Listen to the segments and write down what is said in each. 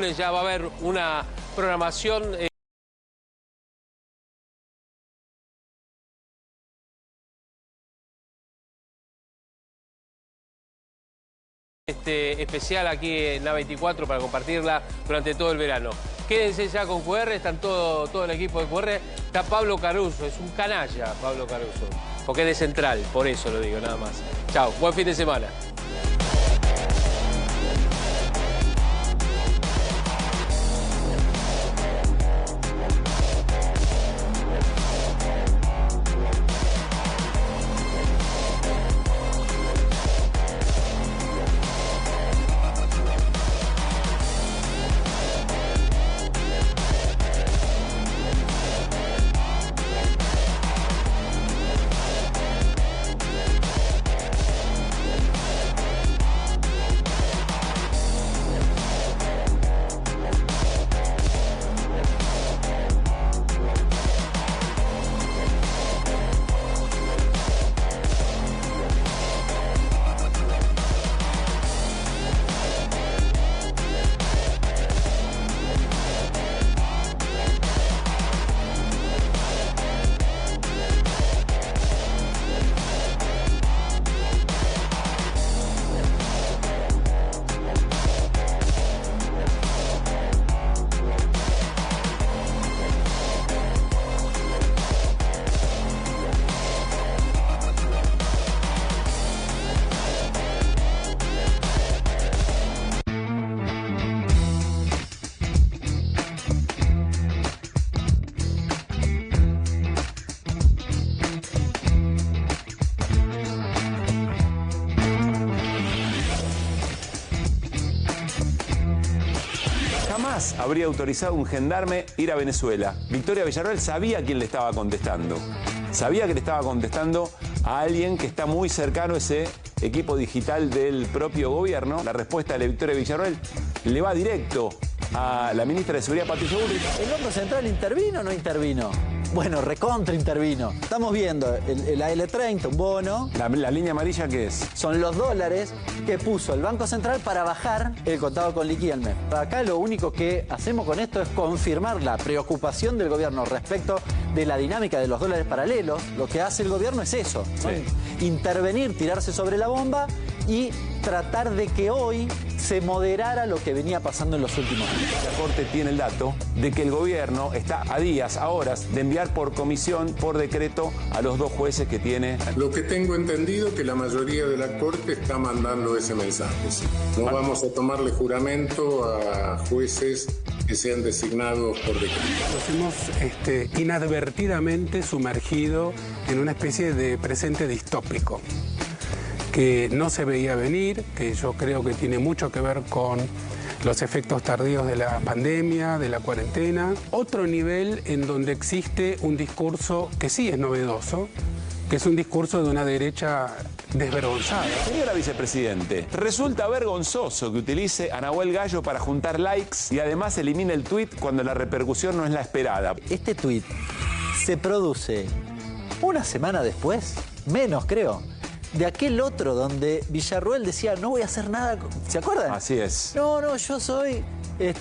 Ya va a haber una programación especial aquí en la 24 para compartirla durante todo el verano. Quédense ya con QR, están todo el equipo de QR. Está Pablo Caruso, es un canalla Pablo Caruso, porque es de Central, por eso lo digo, nada más. Chao, buen fin de semana. Jamás habría autorizado un gendarme ir a Venezuela. Victoria Villarroel sabía quién le estaba contestando. Sabía que le estaba contestando a alguien que está muy cercano a ese equipo digital del propio gobierno. La respuesta de Victoria Villarroel le va directo a la ministra de Seguridad, Patricia Bullrich. ¿El Banco Central intervino o no intervino? Bueno, recontra intervino. Estamos viendo el AL30, un bono. La línea amarilla, ¿qué es? Son los dólares que puso el Banco Central para bajar el contado con liquidez al mes. Acá lo único que hacemos con esto es confirmar la preocupación del gobierno respecto de la dinámica de los dólares paralelos. Lo que hace el gobierno es eso, ¿no? Sí. Intervenir, tirarse sobre la bomba y tratar de que hoy se moderara lo que venía pasando en los últimos años. La Corte tiene el dato de que el gobierno está a días, a horas, de enviar por comisión, por decreto, a los dos jueces que tiene. Lo que tengo entendido que la mayoría de la Corte está mandando ese mensaje. No vamos a tomarle juramento a jueces que sean designados por decreto. Nos hemos inadvertidamente sumergido en una especie de presente distópico que no se veía venir, que yo creo que tiene mucho que ver con los efectos tardíos de la pandemia, de la cuarentena. Otro nivel en donde existe un discurso que sí es novedoso, que es un discurso de una derecha desvergonzada. Señora vicepresidente, resulta vergonzoso que utilice a Nahuel Gallo para juntar likes y además elimine el tuit cuando la repercusión no es la esperada. Este tuit se produce una semana después, menos creo, de aquel otro donde Villarroel decía no voy a hacer nada. ¿Se acuerdan? Así es. No, yo soy...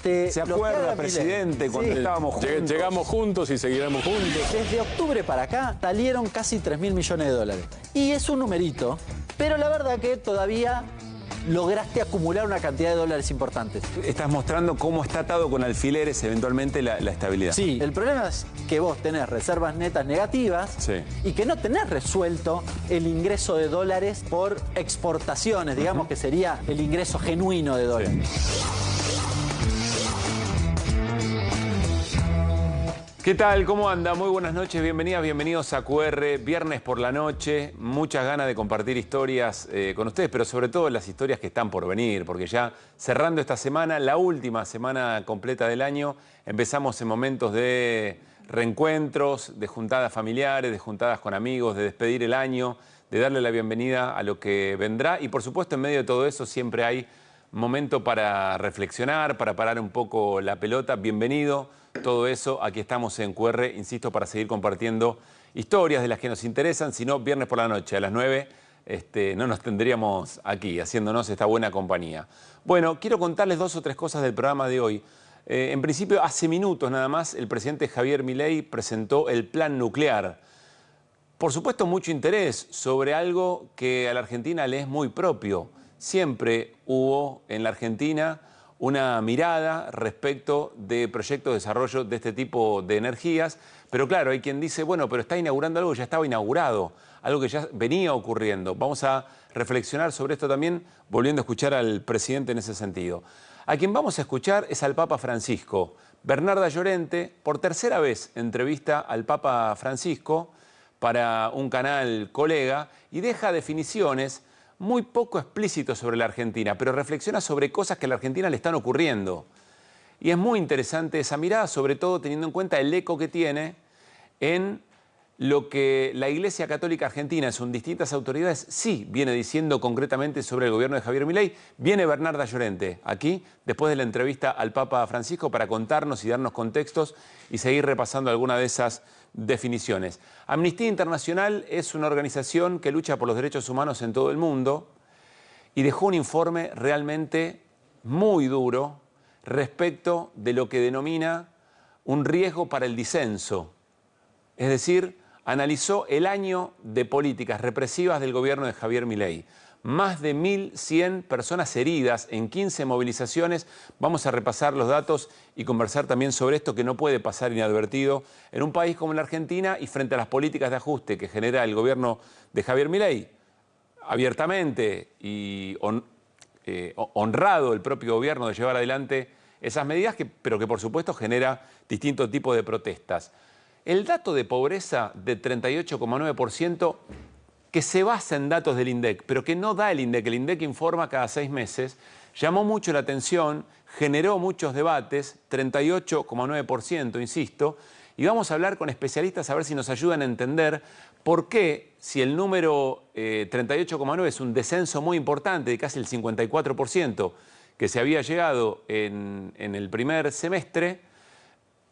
¿Se acuerda, presidente, cuando estábamos juntos? Llegamos juntos y seguiremos juntos. Desde octubre para acá salieron casi 3.000 millones de dólares. Y es un numerito, pero la verdad que todavía lograste acumular una cantidad de dólares importantes. Estás mostrando cómo está atado con alfileres eventualmente la estabilidad. Sí, el problema es que vos tenés reservas netas negativas y que no tenés resuelto el ingreso de dólares por exportaciones, digamos que sería el ingreso genuino de dólares. ¿Qué tal? ¿Cómo anda? Muy buenas noches, bienvenidas, bienvenidos a QR. Viernes por la noche, muchas ganas de compartir historias con ustedes, pero sobre todo las historias que están por venir, porque ya cerrando esta semana, la última semana completa del año, empezamos en momentos de reencuentros, de juntadas familiares, de juntadas con amigos, de despedir el año, de darle la bienvenida a lo que vendrá y por supuesto en medio de todo eso siempre hay momento para reflexionar, para parar un poco la pelota. Bienvenido. Todo eso, aquí estamos en QR, insisto, para seguir compartiendo historias de las que nos interesan, si no, viernes por la noche a las 9, no nos tendríamos aquí haciéndonos esta buena compañía. Bueno, quiero contarles 2 o 3 cosas del programa de hoy. En principio, hace minutos nada más, el presidente Javier Milei presentó el plan nuclear. Por supuesto, mucho interés sobre algo que a la Argentina le es muy propio. Siempre hubo en la Argentina una mirada respecto de proyectos de desarrollo de este tipo de energías, pero claro, hay quien dice, bueno, pero está inaugurando algo que ya estaba inaugurado, algo que ya venía ocurriendo. Vamos a reflexionar sobre esto también, volviendo a escuchar al presidente en ese sentido. A quien vamos a escuchar es al Papa Francisco. Bernarda Llorente, por tercera vez, entrevista al Papa Francisco para un canal colega y deja definiciones muy poco explícitas sobre la Argentina, pero reflexiona sobre cosas que a la Argentina le están ocurriendo. Y es muy interesante esa mirada, sobre todo teniendo en cuenta el eco que tiene en lo que la Iglesia Católica Argentina, en sus distintas autoridades, sí viene diciendo concretamente sobre el gobierno de Javier Milei. Viene Bernarda Llorente aquí, después de la entrevista al Papa Francisco, para contarnos y darnos contextos y seguir repasando alguna de esas definiciones. Amnistía Internacional es una organización que lucha por los derechos humanos en todo el mundo y dejó un informe realmente muy duro respecto de lo que denomina un riesgo para el disenso. Es decir, analizó el año de políticas represivas del gobierno de Javier Milei. Más de 1.100 personas heridas en 15 movilizaciones. Vamos a repasar los datos y conversar también sobre esto que no puede pasar inadvertido en un país como la Argentina y frente a las políticas de ajuste que genera el gobierno de Javier Milei. Abiertamente y honrado el propio gobierno de llevar adelante esas medidas, pero que por supuesto genera distintos tipos de protestas. El dato de pobreza de 38,9%, que se basa en datos del INDEC, pero que no da el INDEC informa cada 6 meses, llamó mucho la atención, generó muchos debates, 38,9%, insisto, y vamos a hablar con especialistas a ver si nos ayudan a entender por qué, si el número 38,9 es un descenso muy importante de casi el 54% que se había llegado en el primer semestre,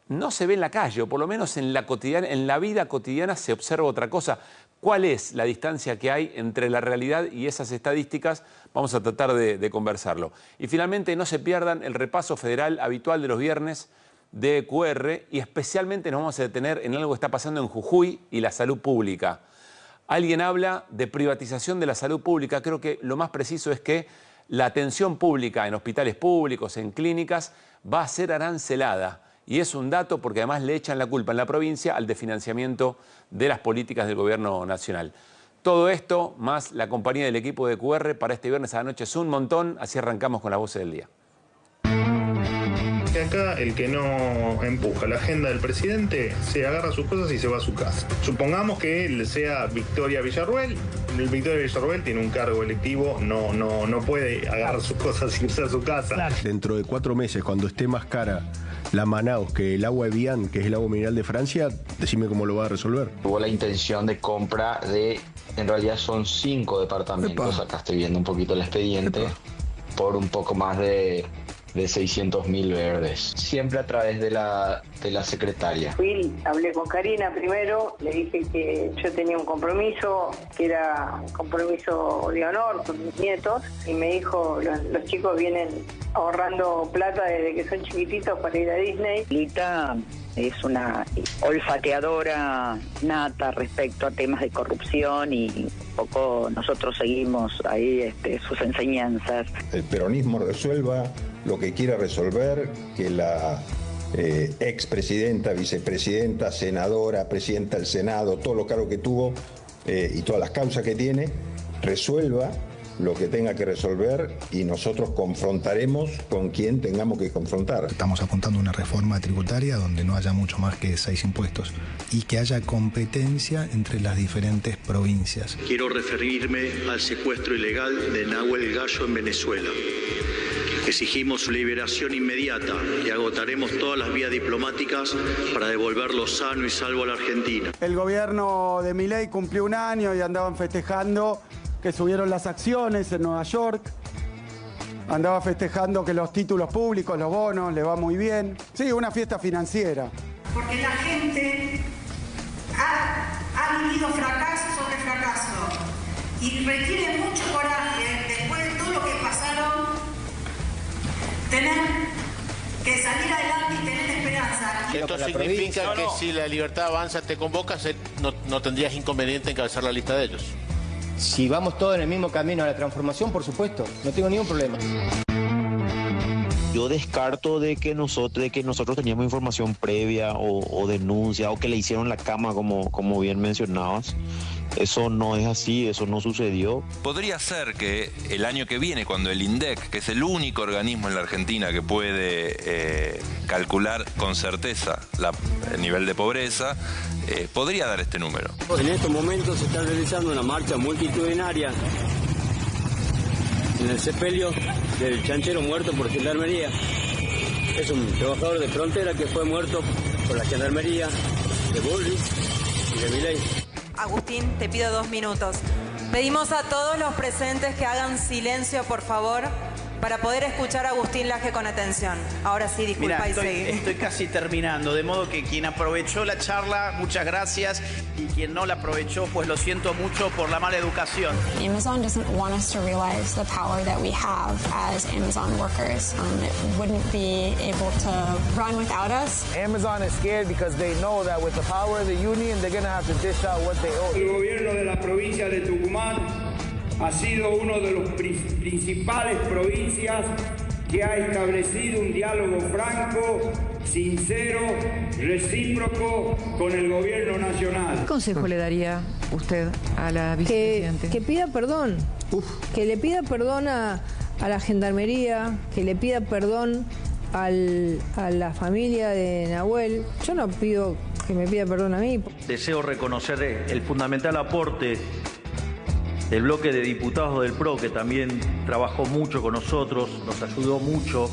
no se ve en la calle, o por lo menos en la vida cotidiana se observa otra cosa. ¿Cuál es la distancia que hay entre la realidad y esas estadísticas? Vamos a tratar de conversarlo. Y finalmente, no se pierdan el repaso federal habitual de los viernes de QR y especialmente nos vamos a detener en algo que está pasando en Jujuy y la salud pública. Alguien habla de privatización de la salud pública. Creo que lo más preciso es que la atención pública en hospitales públicos, en clínicas, va a ser arancelada. Y es un dato porque además le echan la culpa en la provincia al desfinanciamiento de las políticas del gobierno nacional. Todo esto, más la compañía del equipo de QR para este viernes a la noche es un montón. Así arrancamos con las voces del día. Acá el que no empuja la agenda del presidente se agarra sus cosas y se va a su casa. Supongamos que él sea Victoria Villarruel. El Victoria Villarruel tiene un cargo electivo, no puede agarrar sus cosas y irse a su casa. Dentro de 4 meses, cuando esté más cara la Manaus que el agua Evian, que es el agua mineral de Francia, decime cómo lo va a resolver. Hubo la intención de compra de, en realidad son 5 departamentos, acá estoy viendo un poquito el expediente, por un poco más de 600.000 verdes, siempre a través de la secretaria. Hablé con Karina primero, le dije que yo tenía un compromiso, que era un compromiso de honor con mis nietos, y me dijo, los chicos vienen ahorrando plata desde que son chiquititos para ir a Disney. Lita es una olfateadora nata respecto a temas de corrupción y un poco nosotros seguimos ahí sus enseñanzas. El peronismo resuelva lo que quiera resolver, que la expresidenta, vicepresidenta, senadora, presidenta del Senado, todos los cargos que tuvo y todas las causas que tiene, resuelva lo que tenga que resolver y nosotros confrontaremos con quien tengamos que confrontar. Estamos apuntando a una reforma tributaria donde no haya mucho más que 6 impuestos y que haya competencia entre las diferentes provincias. Quiero referirme al secuestro ilegal de Nahuel Gallo en Venezuela. Exigimos su liberación inmediata y agotaremos todas las vías diplomáticas para devolverlo sano y salvo a la Argentina. El gobierno de Milei cumplió 1 año y andaban festejando que subieron las acciones en Nueva York. Andaba festejando que los títulos públicos, los bonos, le va muy bien. Sí, una fiesta financiera. Porque la gente ha vivido fracaso sobre fracaso. Y requiere mucho coraje, después de todo lo que pasaron, tener que salir adelante y tener esperanza. Esto significa que si la Libertad Avanza te convoca, no tendrías inconveniente en encabezar la lista de ellos. Si vamos todos en el mismo camino a la transformación, por supuesto, no tengo ningún problema. Yo descarto de que nosotros teníamos información previa o denuncia o que le hicieron la cama, como bien mencionabas. Eso no es así, eso no sucedió. Podría ser que el año que viene, cuando el INDEC, que es el único organismo en la Argentina que puede calcular con certeza el nivel de pobreza, podría dar este número. En estos momentos se está realizando una marcha multitudinaria en el sepelio del chanchero muerto por gendarmería. Es un trabajador de frontera que fue muerto por la gendarmería de Bullrich y de Milei. Agustín, te pido 2 minutos. Pedimos a todos los presentes que hagan silencio, por favor, para poder escuchar a Agustín Laje con atención. Ahora sí, disculpa y seguí. Estoy casi terminando, de modo que quien aprovechó la charla, muchas gracias, y quien no la aprovechó, pues lo siento mucho por la mala educación. Amazon doesn't want us to realize the power that we have as Amazon workers. It wouldn't be able to run without us. Amazon is scared because they know that with the power of the union, they're going to have to dish out what they owe. El gobierno de la provincia de Tucumán ha sido uno de los principales provincias que ha establecido un diálogo franco, sincero, recíproco con el gobierno nacional. ¿Qué consejo le daría usted a la vicepresidenta? Que pida perdón, que le pida perdón a la gendarmería, que le pida perdón a la familia de Nahuel. Yo no pido que me pida perdón a mí. Deseo reconocer el fundamental aporte del bloque de diputados del PRO, que también trabajó mucho con nosotros, nos ayudó mucho,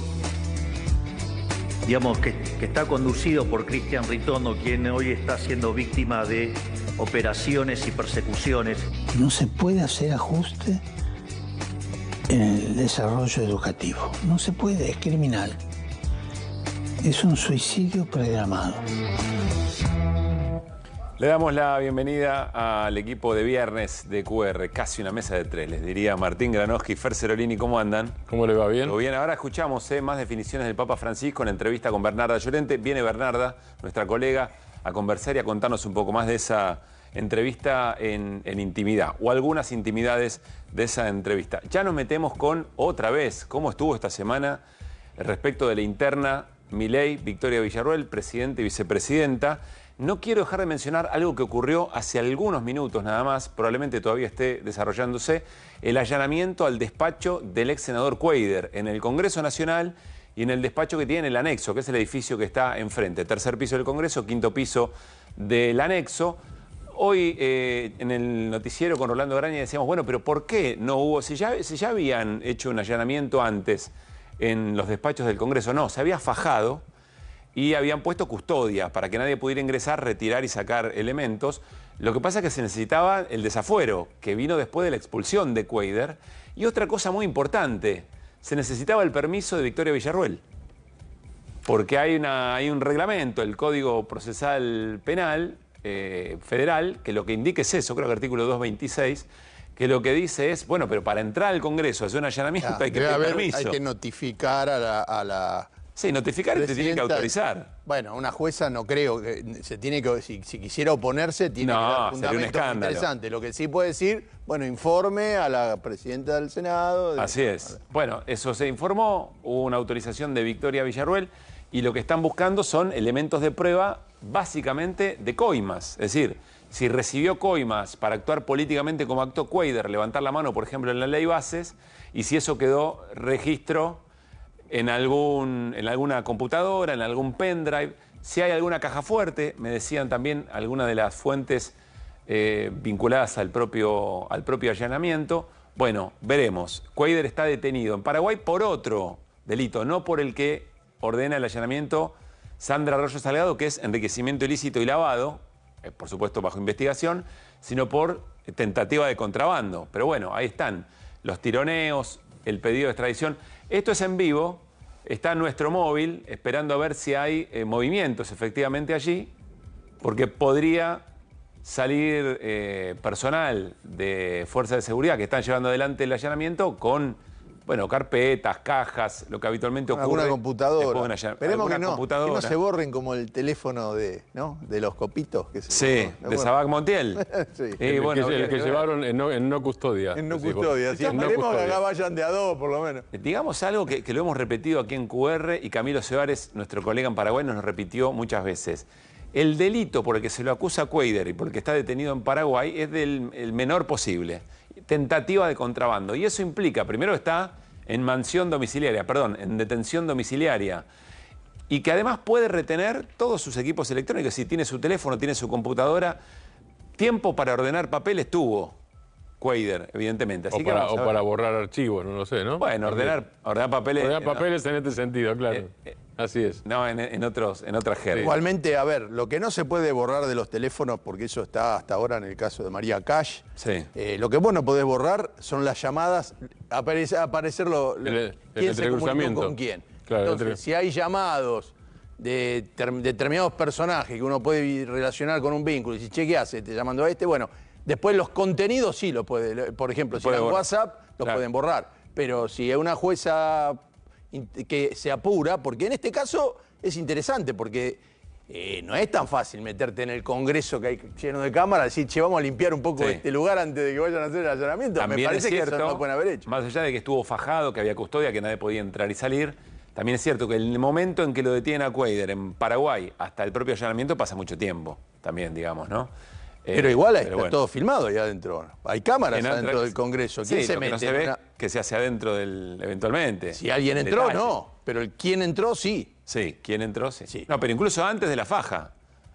digamos que está conducido por Cristian Ritondo, quien hoy está siendo víctima de operaciones y persecuciones. No se puede hacer ajuste en el desarrollo educativo, no se puede, es criminal. Es un suicidio programado. Le damos la bienvenida al equipo de viernes de QR, casi una mesa de 3, les diría Martín Granowski, Fer Cerolini, ¿cómo andan? ¿Cómo le va? ¿Bien? ¿Todo bien? Ahora escuchamos más definiciones del Papa Francisco en entrevista con Bernarda Llorente. Viene Bernarda, nuestra colega, a conversar y a contarnos un poco más de esa entrevista en intimidad, o algunas intimidades de esa entrevista. Ya nos metemos con, otra vez, cómo estuvo esta semana respecto de la interna Milei, Victoria Villarruel, presidente y vicepresidenta. No quiero dejar de mencionar algo que ocurrió hace algunos minutos nada más, probablemente todavía esté desarrollándose, el allanamiento al despacho del ex senador Cuéllar en el Congreso Nacional y en el despacho que tiene el anexo, que es el edificio que está enfrente, tercer piso del Congreso, quinto piso del anexo. Hoy en el noticiero con Rolando Graña decíamos, bueno, pero ¿por qué no hubo? Si ya habían hecho un allanamiento antes en los despachos del Congreso, no, se había fajado y habían puesto custodia para que nadie pudiera ingresar, retirar y sacar elementos. Lo que pasa es que se necesitaba el desafuero, que vino después de la expulsión de Cuéllar. Y otra cosa muy importante, se necesitaba el permiso de Victoria Villarruel. Porque hay un reglamento, el Código Procesal Penal Federal, que lo que indica es eso, creo que el artículo 226, que lo que dice es, bueno, pero para entrar al Congreso a hacer un allanamiento hay que pedir permiso. Hay que notificar a la Sí, notificar te tiene que autorizar. Bueno, una jueza no creo que se tiene que, si quisiera oponerse, tiene que dar fundamentos interesantes. Lo que sí puede decir, bueno, informe a la presidenta del Senado. Así es. Bueno, eso se informó, hubo una autorización de Victoria Villarruel y lo que están buscando son elementos de prueba básicamente de coimas. Es decir, si recibió coimas para actuar políticamente como actuó Cuéllar, levantar la mano, por ejemplo, en la ley Bases, y si eso quedó registro en alguna computadora, en algún pendrive, si hay alguna caja fuerte, me decían también algunas de las fuentes vinculadas al propio allanamiento. Bueno, veremos. Cuéllar está detenido en Paraguay por otro delito, no por el que ordena el allanamiento Sandra Arroyo Salgado, que es enriquecimiento ilícito y lavado, por supuesto bajo investigación, sino por tentativa de contrabando. Pero bueno, ahí están los tironeos, el pedido de extradición. Esto es en vivo, está nuestro móvil, esperando a ver si hay movimientos efectivamente allí, porque podría salir personal de fuerzas de seguridad que están llevando adelante el allanamiento con, bueno, carpetas, cajas, lo que habitualmente ocurre. Alguna computadora. Esperemos que no se borren como el teléfono de los copitos. Que sí, de Sabac Montiel. Sí. El que llevaron en no custodia. En no custodia. Sí, esperemos que acá vayan de a dos, por lo menos. Digamos algo que lo hemos repetido aquí en QR y Camilo Sebares, nuestro colega en Paraguay, nos repitió muchas veces. El delito por el que se lo acusa a Cuéllar y por el que está detenido en Paraguay es el menor posible. Tentativa de contrabando. Y eso implica, primero está en en detención domiciliaria. Y que además puede retener todos sus equipos electrónicos. Si tiene su teléfono, tiene su computadora. Tiempo para ordenar papeles tuvo Cuéllar, evidentemente. Así o para borrar archivos, no lo sé, ¿no? Bueno, ordenar papeles. Ordenar papeles en este sentido, claro. Así es. No, en otras jergas. Igualmente, a ver, lo que no se puede borrar de los teléfonos, porque eso está hasta ahora en el caso de María Cash, sí. Lo que vos no podés borrar son las llamadas, aparecer quién se comunicó con quién. Claro, entonces, si hay llamados de determinados personajes que uno puede relacionar con un vínculo, y si che, ¿qué hace? Te llamando a este, bueno, después los contenidos sí lo puede, por ejemplo, si en WhatsApp los pueden borrar, pero si es una jueza que se apura, porque en este caso es interesante, porque no es tan fácil meterte en el Congreso que hay lleno de cámaras, decir, che, vamos a limpiar un poco este lugar antes de que vayan a hacer el allanamiento. También me parece es cierto, que eso no pueden haber hecho. Más allá de que estuvo fajado, que había custodia, que nadie podía entrar y salir, también es cierto que en el momento en que lo detienen a Cuéllar en Paraguay, hasta el propio allanamiento pasa mucho tiempo, también, digamos, ¿no? Pero igual está todo filmado ahí adentro. Hay cámaras adentro del Congreso. ¿Quién se mete? No se ve que se hace adentro eventualmente. Si alguien entró, no. Pero el quién entró, sí. Sí, quién entró, sí. No, pero incluso antes de la faja.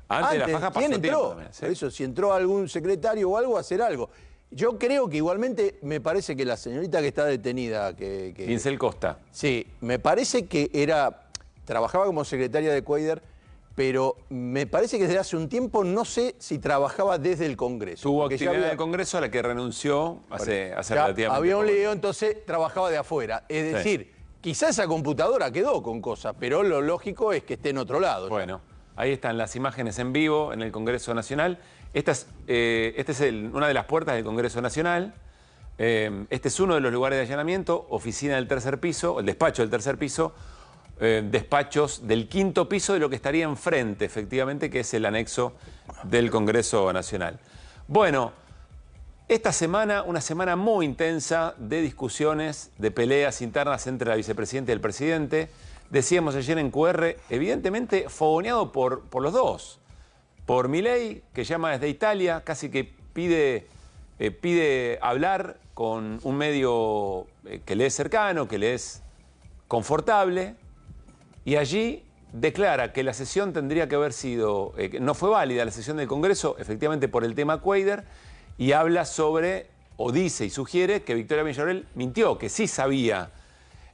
Antes de la faja pasó ¿quién entró? También, ¿sí? Por eso, si entró algún secretario o algo, hacer algo. Yo creo que igualmente me parece que la señorita que está detenida... Pincel Costa. Sí, me parece que trabajaba como secretaria de Cuéllar, pero me parece que desde hace un tiempo no sé si trabajaba desde el Congreso. Tuvo actividad en el Congreso a la que renunció hace relativamente había un poco. lío, entonces trabajaba de afuera. Es decir, quizá esa computadora quedó con cosas, pero lo lógico es que esté en otro lado. Bueno, ahí están las imágenes en vivo en el Congreso Nacional. Esta es una de las puertas del Congreso Nacional. Este es uno de los lugares de allanamiento, oficina del tercer piso, el despacho del tercer piso, despachos del quinto piso de lo que estaría enfrente, efectivamente, que es el anexo del Congreso Nacional. Bueno, esta semana, una semana muy intensa de discusiones, de peleas internas entre la vicepresidenta y el presidente. Decíamos ayer en QR, evidentemente fogoneado por los dos. Por Milei, que llama desde Italia, casi que pide hablar con un medio que le es cercano, que le es confortable, y allí declara que la sesión tendría que haber sido, no fue válida la sesión del Congreso, efectivamente por el tema Cuéllar, y habla sobre, o dice y sugiere, que Victoria Villarroel mintió, que sí sabía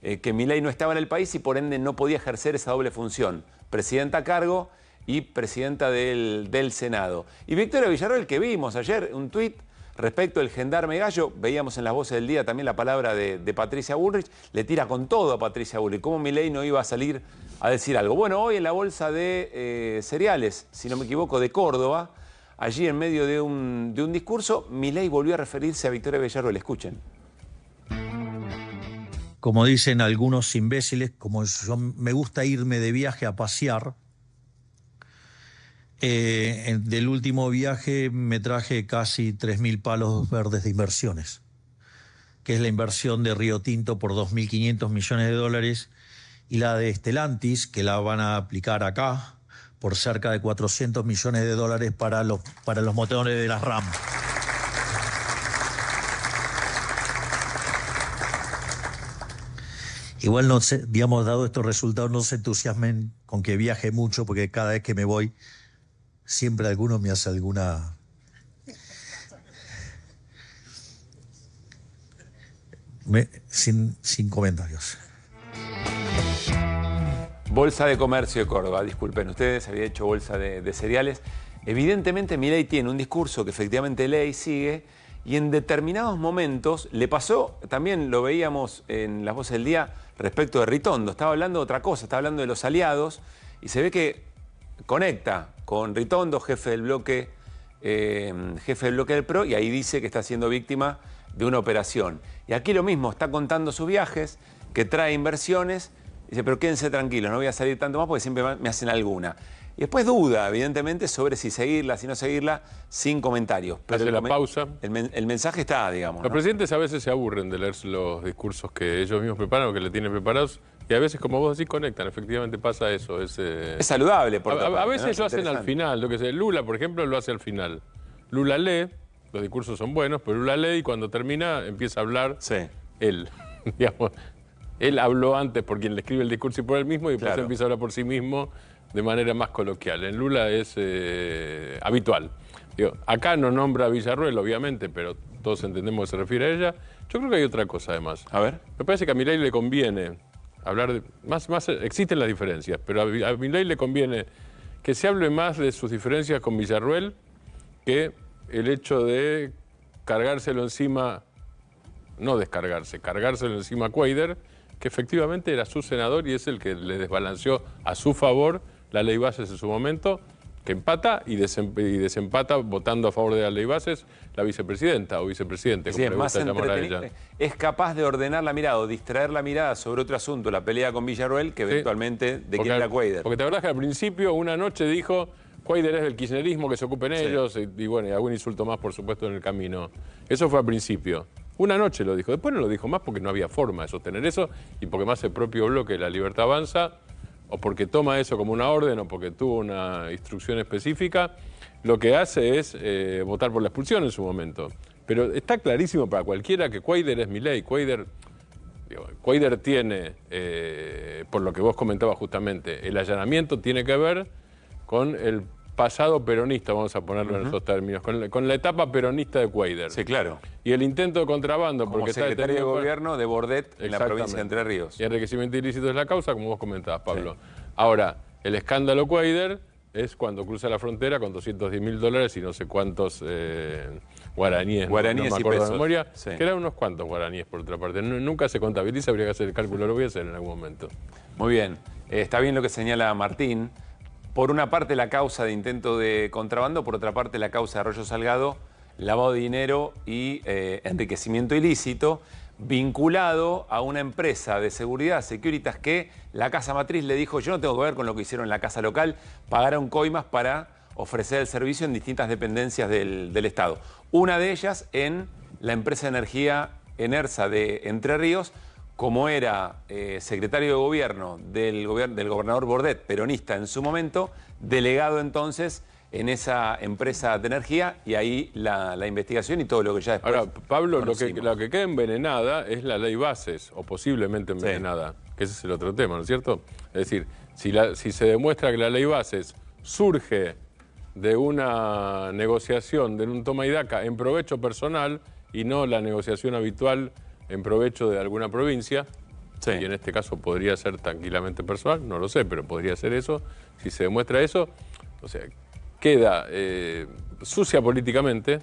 que Milei no estaba en el país y por ende no podía ejercer esa doble función, presidenta a cargo y presidenta del Senado. Y Victoria Villarroel, que vimos ayer, un tuit respecto del gendarme Gallo, veíamos en las voces del día también la palabra de Patricia Bullrich, le tira con todo a Patricia Bullrich, cómo Milei no iba a salir a decir algo. Bueno, hoy en la bolsa de cereales, si no me equivoco, de Córdoba, allí en medio de un discurso, Milei volvió a referirse a Victoria Villarroel. Escuchen. Como dicen algunos imbéciles, como yo me gusta irme de viaje a pasear, del último viaje me traje casi 3.000 palos verdes de inversiones, que es la inversión de Río Tinto por 2.500 millones de dólares y la de Stellantis, que la van a aplicar acá, por cerca de 400 millones de dólares para los motores de las RAM. Igual no sé, digamos, dado estos resultados, no se entusiasmen con que viaje mucho, porque cada vez que me voy, siempre alguno me hace alguna... Sin comentarios. Bolsa de Comercio de Córdoba, disculpen ustedes, había hecho bolsa de cereales. Evidentemente Milei tiene un discurso que efectivamente lee y sigue, y en determinados momentos le pasó, también lo veíamos en las voces del día, respecto de Ritondo. Estaba hablando de otra cosa, estaba hablando de los aliados, y se ve que conecta con Ritondo, jefe del bloque jefe del bloque del PRO, y ahí dice que está siendo víctima de una operación. Y aquí lo mismo, está contando sus viajes, que trae inversiones, dice, pero quédense tranquilos, no voy a salir tanto más porque siempre me hacen alguna. Y después duda, evidentemente, sobre si seguirla, si no seguirla, sin comentarios. Pero hace la pausa. El mensaje está, digamos. Los presidentes a veces se aburren de leer los discursos que ellos mismos preparan o que le tienen preparados. Y a veces, como vos decís, conectan. Efectivamente pasa eso. Es saludable, por otra a parte, veces ¿no? lo hacen al final. Lo que sé, Lula, por ejemplo, lo hace al final. Lula lee, los discursos son buenos, pero Lula lee y cuando termina empieza a hablar él. Digamos, él habló antes por quien le escribe el discurso y por él mismo, y después empieza a hablar por sí mismo de manera más coloquial. En Lula es habitual. Digo, acá no nombra a Villarruel, obviamente, pero todos entendemos que se refiere a ella. Yo creo que hay otra cosa, además. A ver. Me parece que a Milei le conviene hablar de... Más existen las diferencias, pero a Milei le conviene que se hable más de sus diferencias con Villarruel que el hecho de cargárselo encima, no descargarse, cargárselo encima a Cuéllar, que efectivamente era su senador y es el que le desbalanceó a su favor la ley Bases en su momento, que empata y desempata votando a favor de la ley Bases la vicepresidenta o vicepresidente, como le gusta llamar a ella. Es capaz de ordenar la mirada o distraer la mirada sobre otro asunto, la pelea con Villarruel, que eventualmente de quién era Cuéllar. Porque te acordás que al principio, una noche dijo, Cuéllar es del kirchnerismo, que se ocupen ellos, y bueno, y algún insulto más, por supuesto, en el camino. Eso fue al principio. Una noche lo dijo, después no lo dijo más porque no había forma de sostener eso y porque más el propio bloque La Libertad Avanza, o porque toma eso como una orden o porque tuvo una instrucción específica, lo que hace es votar por la expulsión en su momento. Pero está clarísimo para cualquiera que Cuéllar es Milei. Cuéllar tiene, por lo que vos comentabas justamente, el allanamiento tiene que ver con el pasado peronista, vamos a ponerlo en esos términos, con la etapa peronista de Cuéllar. Sí, claro. Y el intento de contrabando, como porque secretario de gobierno de Bordet en la provincia de Entre Ríos. Y enriquecimiento ilícito es la causa, como vos comentabas, Pablo. Ahora, el escándalo Cuéllar es cuando cruza la frontera con $210.000 y no sé cuántos guaraníes, no me acuerdo y pesos. De memoria, que eran unos cuantos guaraníes, por otra parte. Nunca se contabiliza, habría que hacer el cálculo, lo voy a hacer en algún momento. Muy bien. Está bien lo que señala Martín. Por una parte la causa de intento de contrabando, por otra parte la causa de Arroyo Salgado, lavado de dinero y enriquecimiento ilícito, vinculado a una empresa de seguridad, Securitas, que la casa matriz le dijo, yo no tengo que ver con lo que hicieron en la casa local, pagaron coimas para ofrecer el servicio en distintas dependencias del Estado. Una de ellas en la empresa de energía Enersa de Entre Ríos, como era secretario de gobierno del gobernador Bordet, peronista en su momento, delegado entonces en esa empresa de energía, y ahí la investigación y todo lo que ya después. Ahora, Pablo, lo que queda envenenada es la ley Bases, o posiblemente envenenada, que ese es el otro tema, ¿no es cierto? Es decir, si se demuestra que la ley Bases surge de una negociación, de un toma y daca en provecho personal y no la negociación habitual en provecho de alguna provincia, y en este caso podría ser tranquilamente personal, no lo sé, pero podría ser eso. Si se demuestra eso, o sea, queda sucia políticamente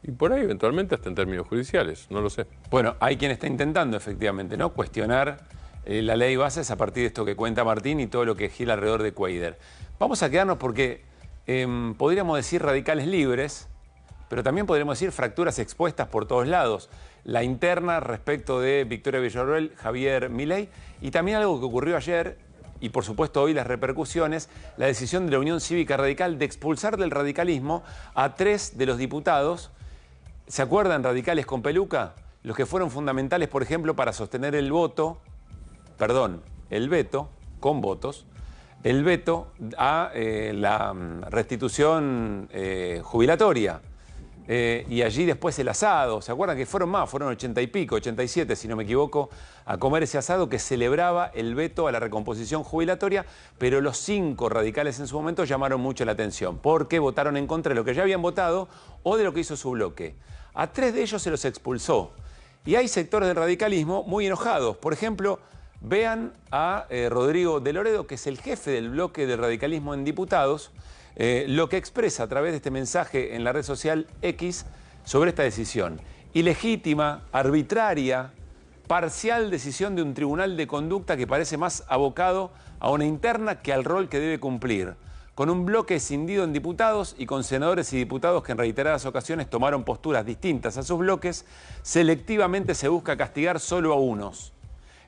y por ahí eventualmente hasta en términos judiciales, no lo sé. Bueno, hay quien está intentando efectivamente, ¿no?, cuestionar la ley Bases a partir de esto que cuenta Martín y todo lo que gira alrededor de Cuéllar. Vamos a quedarnos porque podríamos decir radicales libres, pero también podríamos decir fracturas expuestas por todos lados. La interna respecto de Victoria Villarruel, Javier Milei, y también algo que ocurrió ayer, y por supuesto hoy las repercusiones, la decisión de la Unión Cívica Radical de expulsar del radicalismo a 3 de los diputados. ¿Se acuerdan, radicales con peluca? Los que fueron fundamentales, por ejemplo, para sostener el veto, con votos, el veto a la restitución jubilatoria. Y allí después el asado, ¿se acuerdan que fueron más? Fueron 80 y pico, 87 si no me equivoco, a comer ese asado que celebraba el veto a la recomposición jubilatoria, pero los 5 radicales en su momento llamaron mucho la atención, porque votaron en contra de lo que ya habían votado o de lo que hizo su bloque. A 3 de ellos se los expulsó. Y hay sectores del radicalismo muy enojados. Por ejemplo, vean a Rodrigo de Loredo, que es el jefe del bloque del radicalismo en diputados, lo que expresa a través de este mensaje en la red social X sobre esta decisión. Ilegítima, arbitraria, parcial decisión de un tribunal de conducta que parece más abocado a una interna que al rol que debe cumplir. con un bloque escindido en diputados y con senadores y diputados que en reiteradas ocasiones tomaron posturas distintas a sus bloques, selectivamente se busca castigar solo a unos.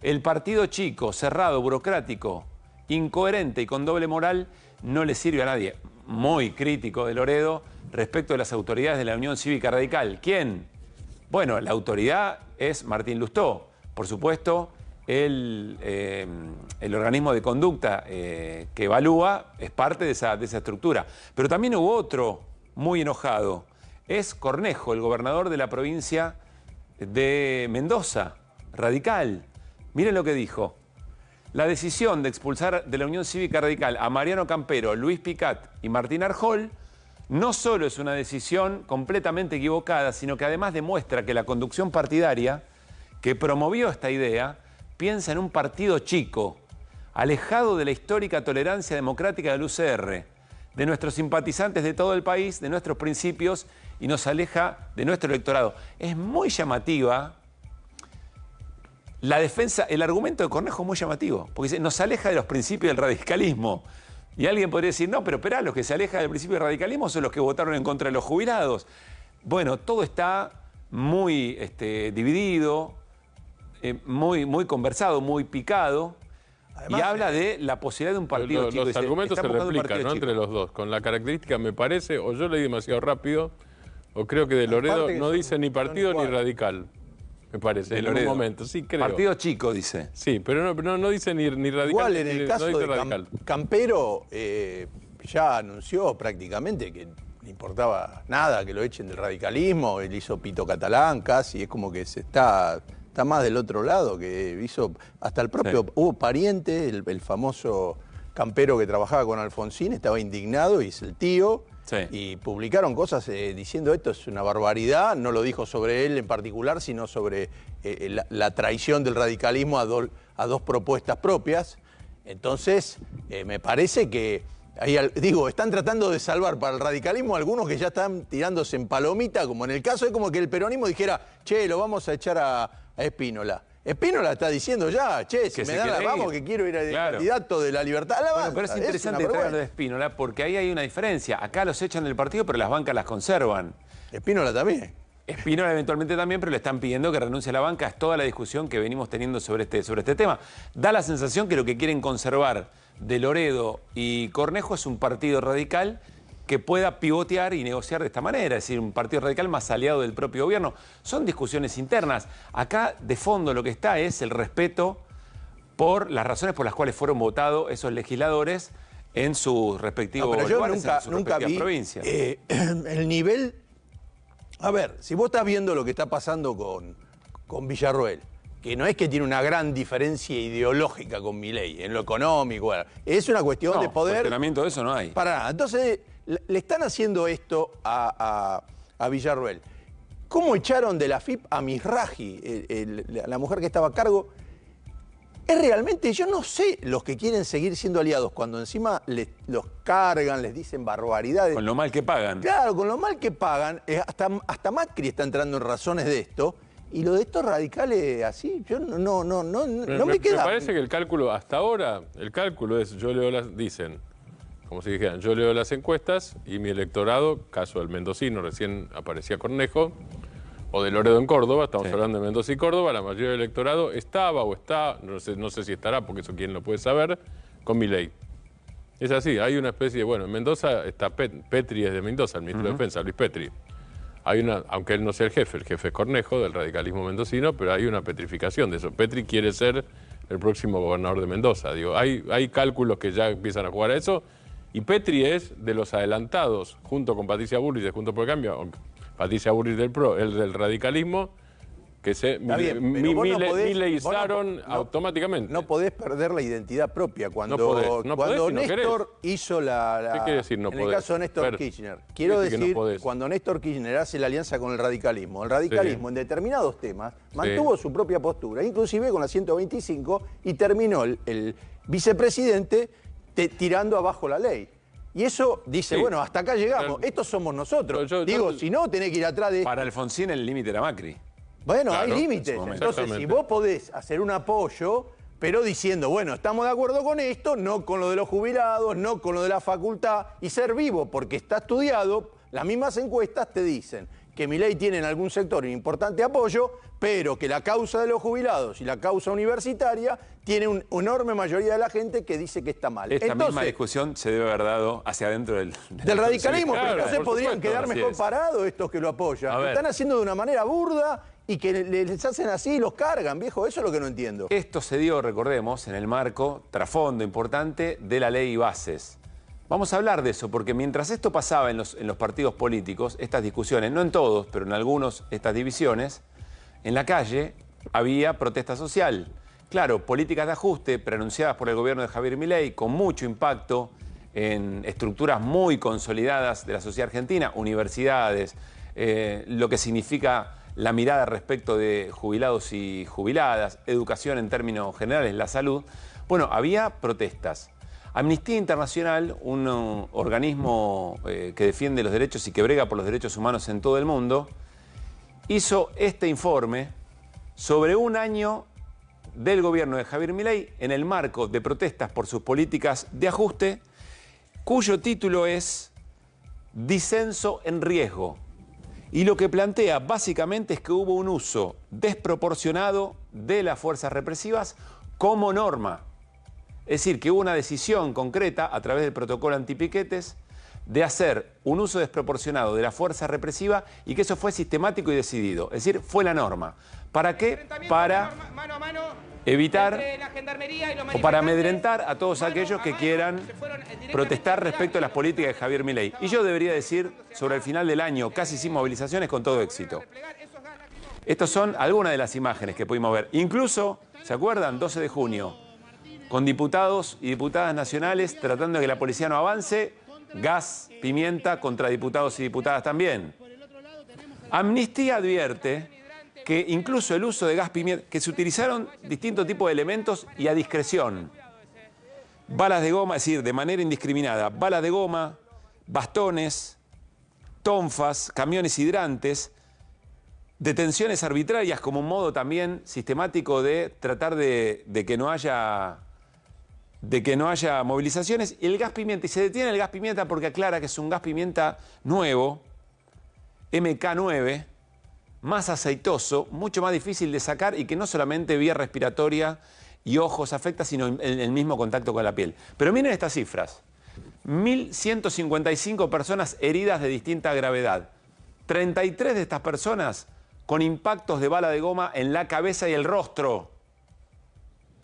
El partido chico, cerrado, burocrático, incoherente y con doble moral no le sirve a nadie. Muy crítico de Loredo respecto de las autoridades de la Unión Cívica Radical. ¿Quién? Bueno, la autoridad es Martín Lustó. Por supuesto, el organismo de conducta que evalúa es parte de esa estructura. Pero también hubo otro muy enojado. Es Cornejo, el gobernador de la provincia de Mendoza, radical. Miren lo que dijo. La decisión de expulsar de la Unión Cívica Radical a Mariano Campero, Luis Picat y Martín Arjol no solo es una decisión completamente equivocada, sino que además demuestra que la conducción partidaria que promovió esta idea piensa en un partido chico, alejado de la histórica tolerancia democrática del UCR, de nuestros simpatizantes de todo el país, de nuestros principios y nos aleja de nuestro electorado. Es muy llamativa la defensa, el argumento de Cornejo es muy llamativo, porque dice, nos aleja de los principios del radicalismo. Y alguien podría decir, no, pero espera, los que se alejan del principio del radicalismo son los que votaron en contra de los jubilados. Bueno, todo está muy dividido, muy conversado, muy picado. Además, y habla de la posibilidad de un partido chico. Los argumentos se replican, ¿no?, entre los dos, con la característica, me parece, o yo leí demasiado rápido, o creo que de Loredo no dice ni partido ni radical. Me parece, en un momento, sí, creo. Partido chico, dice. Sí, pero no dice ni radical. Igual en el caso de radical. Campero ya anunció prácticamente que le importaba nada que lo echen del radicalismo. Él hizo pito catalán casi, es como que se está más del otro lado, que hizo hasta el propio... Sí. Hubo pariente, el famoso Campero que trabajaba con Alfonsín, estaba indignado y es el tío... Sí. Y publicaron cosas diciendo esto es una barbaridad, no lo dijo sobre él en particular, sino sobre la traición del radicalismo a dos propuestas propias. Entonces, me parece que, están tratando de salvar para el radicalismo algunos que ya están tirándose en palomita, como en el caso de como que el peronismo dijera, che, lo vamos a echar a Espínola. Espínola está diciendo ya, che, si me dan la vamos que quiero ir al candidato de la Libertad. Bueno, pero es interesante traer lo de Espínola porque ahí hay una diferencia. Acá los echan del partido, pero las bancas las conservan. Espínola también. Espínola eventualmente también, pero le están pidiendo que renuncie a la banca. Es toda la discusión que venimos teniendo sobre este tema. Da la sensación que lo que quieren conservar de Loredo y Cornejo es un partido radical que pueda pivotear y negociar de esta manera, es decir, un partido radical más aliado del propio gobierno. Son discusiones internas. Acá, de fondo, lo que está es el respeto por las razones por las cuales fueron votados esos legisladores en sus respectivos lugares, en sus respectivas provincias. El nivel... A ver, si vos estás viendo lo que está pasando con Villarroel, que no es que tiene una gran diferencia ideológica con Milei, en lo económico, bueno, es una cuestión de poder... Cuestionamiento de eso no hay. Para nada. Entonces... Le están haciendo esto a Villarroel. ¿Cómo echaron de la FIP a Mizrahi, la mujer que estaba a cargo? Es realmente, yo no sé, los que quieren seguir siendo aliados, cuando encima los cargan, les dicen barbaridades. Con lo mal que pagan. Claro, con lo mal que pagan. Hasta Macri está entrando en razones de esto. Y lo de estos radicales así, yo no me queda... Me parece que el cálculo, hasta ahora, el cálculo es, dicen... Como si dijeran, yo leo las encuestas y mi electorado, caso del mendocino, recién aparecía Cornejo, o de Loredo en Córdoba, estamos hablando de Mendoza y Córdoba, la mayoría del electorado estaba o está, no sé si estará, porque eso quién lo puede saber, con Milei. Es así, hay una especie de, bueno, en Mendoza está Petri es de Mendoza, el ministro de Defensa, Luis Petri. Hay una, aunque él no sea el jefe es Cornejo del radicalismo mendocino, pero hay una petrificación de eso. Petri quiere ser el próximo gobernador de Mendoza. Digo, hay cálculos que ya empiezan a jugar a eso. Y Petri es de los adelantados, junto con Patricia Bullrich de Juntos por el Cambio, Patricia Bullrich el del radicalismo, que se mileizaron automáticamente. No podés perder la identidad propia. Cuando Néstor hizo ¿Qué quiere decir no podés? En el caso de Néstor Kirchner. Quiero decir, cuando Néstor Kirchner hace la alianza con el radicalismo en determinados temas mantuvo su propia postura, inclusive con la 125, y terminó el vicepresidente tirando abajo la ley. Y eso dice, bueno, hasta acá llegamos, estos somos nosotros. Si no, tenés que ir atrás de... Para Alfonsín el límite era Macri. Bueno, claro, hay límites. Entonces, si vos podés hacer un apoyo, pero diciendo, bueno, estamos de acuerdo con esto, no con lo de los jubilados, no con lo de la facultad, y ser vivo, porque está estudiado, las mismas encuestas te dicen que Milei tiene en algún sector un importante apoyo, pero que la causa de los jubilados y la causa universitaria tiene una enorme mayoría de la gente que dice que está mal. Esta misma discusión se debe haber dado hacia adentro del radicalismo, claro, pero entonces podrían quedar mejor parados estos que lo apoyan. Lo están haciendo de una manera burda y que les hacen así y los cargan, viejo. Eso es lo que no entiendo. Esto se dio, recordemos, en el marco, trasfondo importante, de la ley Bases. Vamos a hablar de eso, porque mientras esto pasaba en los partidos políticos, estas discusiones, no en todos, pero en algunos, estas divisiones, en la calle había protesta social. Claro, políticas de ajuste pronunciadas por el gobierno de Javier Milei, con mucho impacto en estructuras muy consolidadas de la sociedad argentina, universidades, lo que significa la mirada respecto de jubilados y jubiladas, educación en términos generales, la salud. Bueno, había protestas. Amnistía Internacional, un organismo que defiende los derechos y que brega por los derechos humanos en todo el mundo, hizo este informe sobre un año del gobierno de Javier Milei en el marco de protestas por sus políticas de ajuste, cuyo título es Disenso en riesgo. Y lo que plantea básicamente es que hubo un uso desproporcionado de las fuerzas represivas como norma. Es decir, que hubo una decisión concreta a través del protocolo antipiquetes de hacer un uso desproporcionado de la fuerza represiva y que eso fue sistemático y decidido. Es decir, fue la norma. ¿Para qué? Para evitar o para amedrentar a todos aquellos que quieran protestar respecto a las políticas de Javier Milei. Y yo debería decir, sobre el final del año, casi sin movilizaciones, con todo éxito. Estas son algunas de las imágenes que pudimos ver. Incluso, ¿se acuerdan? 12 de junio, con diputados y diputadas nacionales tratando de que la policía no avance, gas, pimienta contra diputados y diputadas también. Amnistía advierte que incluso el uso de gas pimienta, que se utilizaron distintos tipos de elementos y a discreción. Balas de goma, es decir, de manera indiscriminada, balas de goma, bastones, tonfas, camiones hidrantes, detenciones arbitrarias como un modo también sistemático de tratar de que no haya movilizaciones, y el gas pimienta, y se detiene el gas pimienta porque aclara que es un gas pimienta nuevo, MK9, más aceitoso, mucho más difícil de sacar y que no solamente vía respiratoria y ojos afecta, sino el mismo contacto con la piel. Pero miren estas cifras. 1.155 personas heridas de distinta gravedad. 33 de estas personas con impactos de bala de goma en la cabeza y el rostro.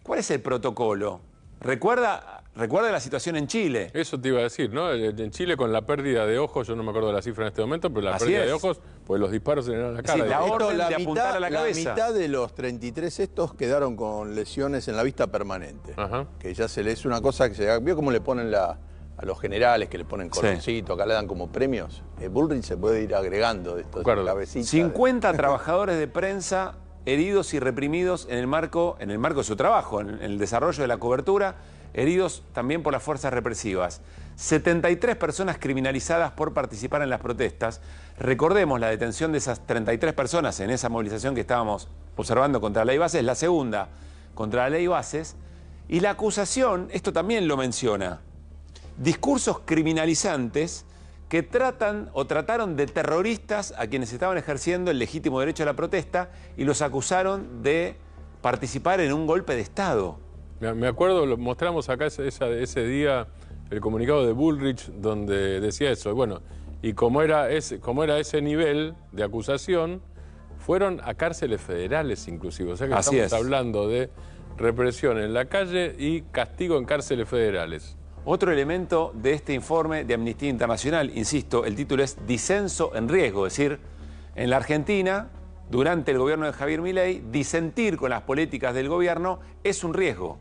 ¿Cuál es el protocolo? ¿Recuerda la situación en Chile? Eso te iba a decir, ¿no? En Chile con la pérdida de ojos, yo no me acuerdo de la cifra en este momento, pero la pérdida de ojos, pues los disparos eran en la cara. Sí, la orden de apuntar a la cabeza. La mitad de los 33 estos quedaron con lesiones en la vista permanente. Ajá. Que ya se les es una cosa que se vio como le ponen a los generales, que le ponen coloncito, acá le dan como premios. Bullrich se puede ir agregando de estos cabecitas. 50 trabajadores de prensa heridos y reprimidos en el marco de su trabajo, en el desarrollo de la cobertura, heridos también por las fuerzas represivas. 73 personas criminalizadas por participar en las protestas. Recordemos la detención de esas 33 personas en esa movilización que estábamos observando contra la ley Bases, la segunda contra la ley Bases. Y la acusación, esto también lo menciona, discursos criminalizantes que trataron de terroristas a quienes estaban ejerciendo el legítimo derecho a la protesta y los acusaron de participar en un golpe de Estado. Me acuerdo, lo mostramos acá ese día el comunicado de Bullrich donde decía eso. Bueno, y como era ese nivel de acusación, fueron a cárceles federales inclusive. O sea que estamos hablando de represión en la calle y castigo en cárceles federales. Otro elemento de este informe de Amnistía Internacional, insisto, el título es Disenso en riesgo, es decir, en la Argentina, durante el gobierno de Javier Milei, disentir con las políticas del gobierno es un riesgo.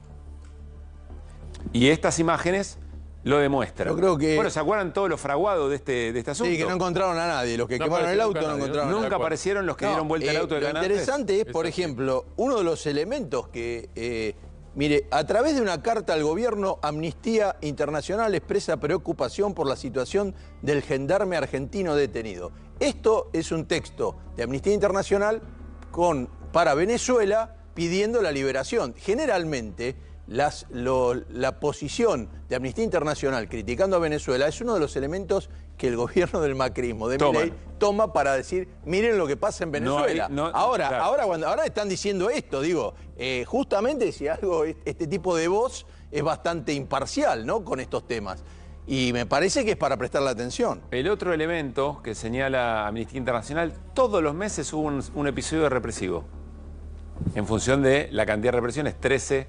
Y estas imágenes lo demuestran. Yo creo que... Bueno, ¿se acuerdan todos los fraguados de este asunto? Sí, que no encontraron a nadie. Los que quemaron el auto no encontraron a nadie. Nunca aparecieron los que dieron vuelta al auto de Canantes. Lo interesante es, por ejemplo, uno de los elementos que... mire, a través de una carta al gobierno, Amnistía Internacional expresa preocupación por la situación del gendarme argentino detenido. Esto es un texto de Amnistía Internacional para Venezuela pidiendo la liberación. Generalmente, la posición de Amnistía Internacional criticando a Venezuela es uno de los elementos que el gobierno del macrismo, de Milei, toma para decir, miren lo que pasa en Venezuela. Ahora están diciendo esto, digo, justamente si algo, este tipo de voz es bastante imparcial, ¿no?, con estos temas. Y me parece que es para prestarle atención. El otro elemento que señala Amnistía Internacional, todos los meses hubo un episodio represivo. En función de la cantidad de represiones, 13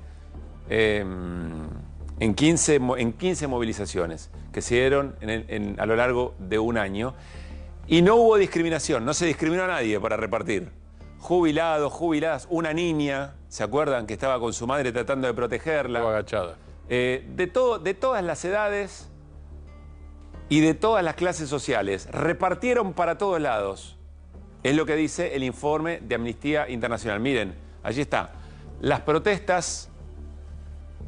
en 15 movilizaciones que se dieron a lo largo de un año. Y no hubo discriminación, no se discriminó a nadie para repartir. Jubilados, jubiladas, una niña, ¿se acuerdan? Que estaba con su madre tratando de protegerla. Estaba agachada. De todas las edades y de todas las clases sociales. Repartieron para todos lados. Es lo que dice el informe de Amnistía Internacional. Miren, allí está. Las protestas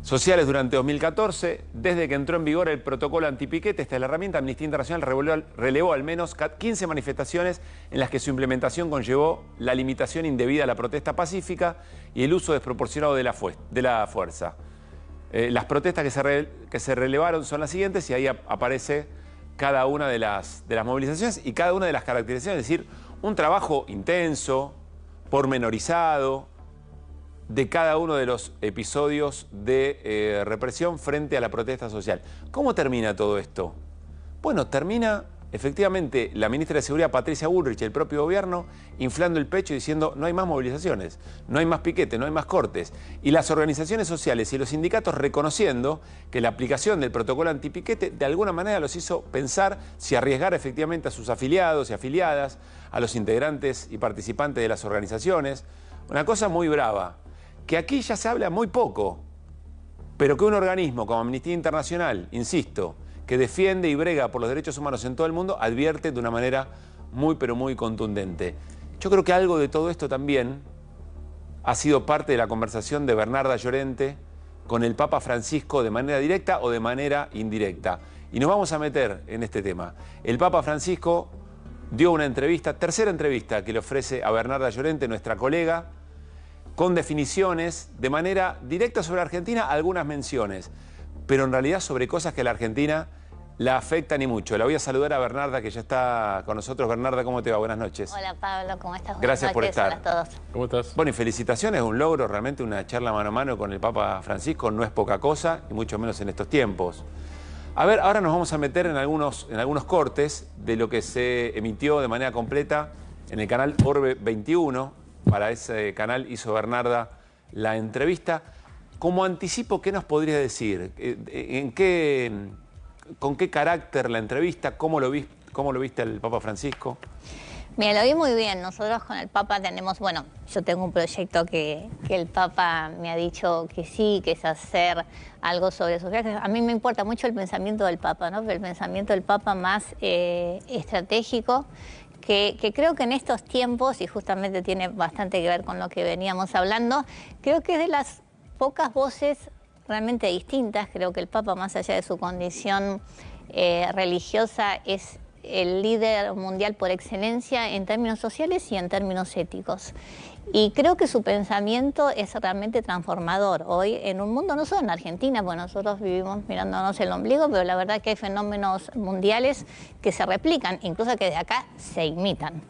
sociales durante 2014, desde que entró en vigor el protocolo antipiquete, esta es la herramienta, Amnistía Internacional relevó al menos 15 manifestaciones en las que su implementación conllevó la limitación indebida a la protesta pacífica y el uso desproporcionado de la fuerza. Las protestas que se relevaron son las siguientes y ahí aparece cada una de las movilizaciones y cada una de las caracterizaciones, es decir, un trabajo intenso, pormenorizado, de cada uno de los episodios de represión frente a la protesta social. ¿Cómo termina todo esto? Bueno, termina efectivamente la ministra de Seguridad, Patricia Bullrich, y el propio gobierno inflando el pecho y diciendo no hay más movilizaciones, no hay más piquete, no hay más cortes. Y las organizaciones sociales y los sindicatos reconociendo que la aplicación del protocolo antipiquete de alguna manera los hizo pensar si arriesgar efectivamente a sus afiliados y afiliadas, a los integrantes y participantes de las organizaciones. Una cosa muy brava, que aquí ya se habla muy poco, pero que un organismo como Amnistía Internacional, insisto, que defiende y brega por los derechos humanos en todo el mundo, advierte de una manera muy, pero muy contundente. Yo creo que algo de todo esto también ha sido parte de la conversación de Bernarda Llorente con el Papa Francisco de manera directa o de manera indirecta. Y nos vamos a meter en este tema. El Papa Francisco dio una entrevista, tercera entrevista que le ofrece a Bernarda Llorente, nuestra colega, con definiciones de manera directa sobre Argentina, algunas menciones, pero en realidad sobre cosas que a la Argentina la afectan y mucho. La voy a saludar a Bernarda, que ya está con nosotros. Bernarda, ¿cómo te va? Buenas noches. Hola, Pablo, ¿cómo estás? Gracias por estar. Hola a todos. ¿Cómo estás? Bueno, y felicitaciones, un logro, realmente una charla mano a mano con el Papa Francisco no es poca cosa, y mucho menos en estos tiempos. A ver, ahora nos vamos a meter en algunos cortes de lo que se emitió de manera completa en el canal Orbe 21. Para ese canal hizo Bernarda la entrevista. Como anticipo, ¿qué nos podrías decir? ¿Con qué carácter la entrevista? ¿Cómo lo viste al Papa Francisco? Mira, lo vi muy bien. Nosotros con el Papa tenemos, bueno, yo tengo un proyecto que el Papa me ha dicho que sí, que es hacer algo sobre sus viajes. A mí me importa mucho el pensamiento del Papa, ¿no? El pensamiento del Papa más estratégico, que creo que en estos tiempos, y justamente tiene bastante que ver con lo que veníamos hablando, creo que es de las pocas voces realmente distintas. Creo que el Papa, más allá de su condición religiosa, es el líder mundial por excelencia en términos sociales y en términos éticos. Y creo que su pensamiento es realmente transformador hoy en un mundo, no solo en Argentina, porque nosotros vivimos mirándonos el ombligo, pero la verdad que hay fenómenos mundiales que se replican, incluso que de acá se imitan.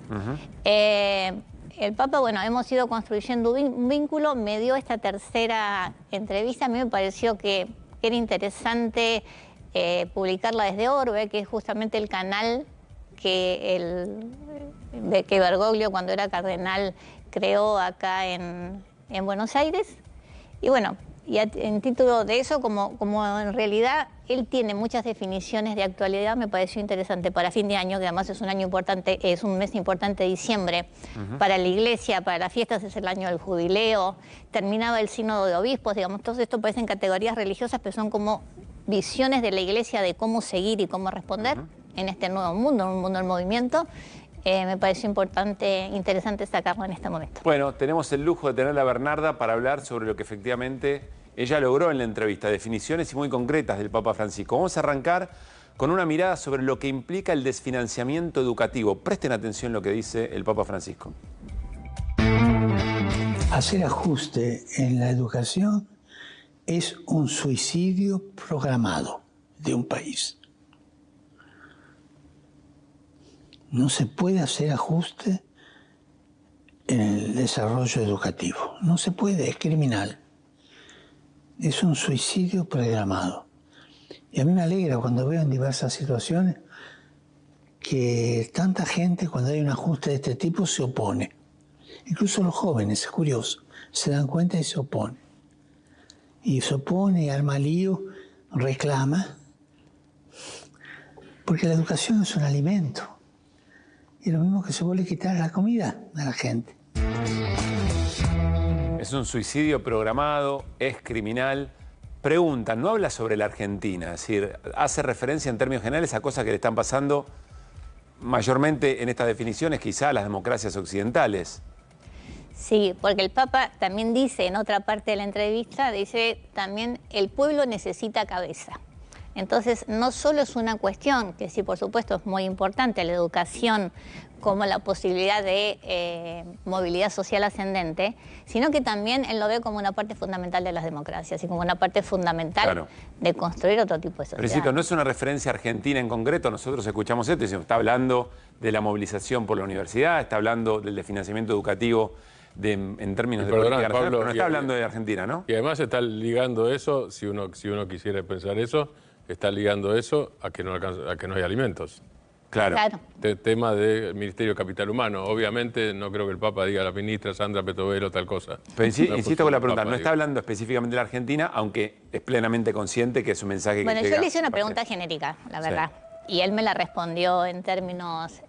El Papa, bueno, hemos ido construyendo un vínculo, me dio esta tercera entrevista, a mí me pareció que era interesante publicarla desde Orbe, que es justamente el canal que Bergoglio, cuando era cardenal, creó acá en Buenos Aires. Y bueno, y en título de eso, como en realidad él tiene muchas definiciones de actualidad, me pareció interesante para fin de año, que además es un año importante, es un mes importante, diciembre, para la Iglesia, para las fiestas es el año del jubileo, terminaba el sínodo de obispos, digamos, todo esto parecen categorías religiosas, pero son como visiones de la Iglesia de cómo seguir y cómo responder en este nuevo mundo, un mundo en movimiento. Me pareció interesante sacarlo en este momento. Bueno, tenemos el lujo de tener a Bernarda para hablar sobre lo que efectivamente ella logró en la entrevista, definiciones y muy concretas del Papa Francisco. Vamos a arrancar con una mirada sobre lo que implica el desfinanciamiento educativo. Presten atención a lo que dice el Papa Francisco. Hacer ajuste en la educación es un suicidio programado de un país. No se puede hacer ajuste en el desarrollo educativo. No se puede, es criminal. Es un suicidio programado. Y a mí me alegra cuando veo en diversas situaciones que tanta gente, cuando hay un ajuste de este tipo, se opone. Incluso los jóvenes, es curioso, se dan cuenta y se oponen. Y se opone, arma lío, reclama. Porque la educación es un alimento. Y lo mismo que se vuelve quitar la comida a la gente. Es un suicidio programado, es criminal. Preguntan, no habla sobre la Argentina, es decir, hace referencia en términos generales a cosas que le están pasando mayormente en estas definiciones, quizá a las democracias occidentales. Sí, porque el Papa también dice en otra parte de la entrevista, dice también el pueblo necesita cabeza. Entonces, no solo es una cuestión, que sí, por supuesto, es muy importante, la educación como la posibilidad de movilidad social ascendente, sino que también él lo ve como una parte fundamental de las democracias y como una parte fundamental de construir otro tipo de sociedad. Pero insisto, no es una referencia argentina en concreto, nosotros escuchamos esto y decimos, está hablando de la movilización por la universidad, está hablando del financiamiento educativo en términos de política nacional, pero no está hablando de Argentina, ¿no? Y además está ligando eso, si uno quisiera pensar eso, está ligando eso a que no hay alimentos. Claro. Tema del Ministerio de Capital Humano. Obviamente no creo que el Papa diga a la ministra Sandra Petovelo tal cosa. Pero insisto con la pregunta, no está hablando específicamente de la Argentina, aunque es plenamente consciente que es un mensaje que llega. Bueno, yo le hice una pregunta genérica, la verdad. Y él me la respondió en términos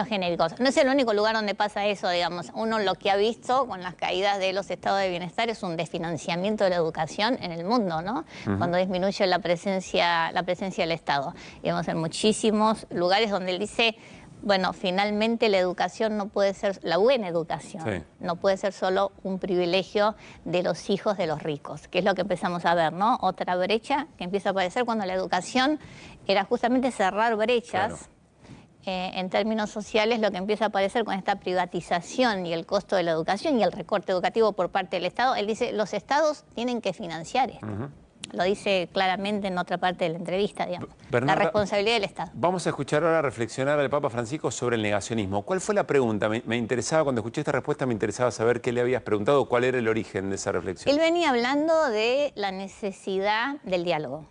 genéricos. No es el único lugar donde pasa eso, digamos. Uno lo que ha visto con las caídas de los estados de bienestar es un desfinanciamiento de la educación en el mundo, ¿no? Cuando disminuye la presencia del Estado. Digamos, en muchísimos lugares donde él dice, bueno, finalmente la educación no puede ser, la buena educación, no puede ser solo un privilegio de los hijos de los ricos, que es lo que empezamos a ver, ¿no? Otra brecha que empieza a aparecer cuando la educación era justamente cerrar brechas. En términos sociales, lo que empieza a aparecer con esta privatización y el costo de la educación y el recorte educativo por parte del Estado, él dice, los estados tienen que financiar esto. Lo dice claramente en otra parte de la entrevista, digamos. Bernarda, la responsabilidad del Estado. Vamos a escuchar ahora reflexionar al Papa Francisco sobre el negacionismo. ¿Cuál fue la pregunta? Me interesaba, cuando escuché esta respuesta, me interesaba saber qué le habías preguntado, cuál era el origen de esa reflexión. Él venía hablando de la necesidad del diálogo,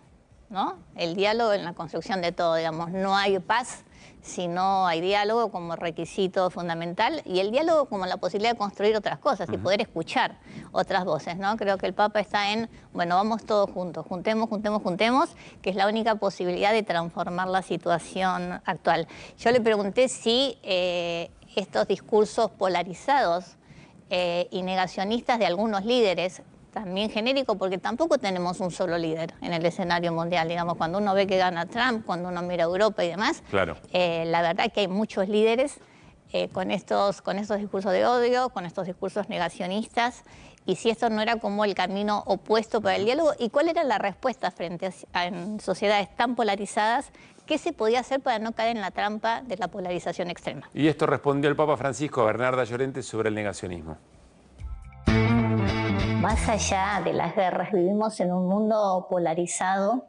¿no? El diálogo en la construcción de todo, digamos. No hay paz si no hay diálogo como requisito fundamental y el diálogo como la posibilidad de construir otras cosas y poder escuchar otras voces, ¿no? Creo que el Papa está en, bueno, vamos todos juntos, juntemos, que es la única posibilidad de transformar la situación actual. Yo le pregunté si estos discursos polarizados y negacionistas de algunos líderes, también genérico, porque tampoco tenemos un solo líder en el escenario mundial. Digamos, cuando uno ve que gana Trump, cuando uno mira a Europa y demás, la verdad que hay muchos líderes con estos discursos de odio, con estos discursos negacionistas, y si esto no era como el camino opuesto para el diálogo, y cuál era la respuesta frente en sociedades tan polarizadas, qué se podía hacer para no caer en la trampa de la polarización extrema. Y esto respondió el Papa Francisco a Bernarda Llorente sobre el negacionismo. Más allá de las guerras, vivimos en un mundo polarizado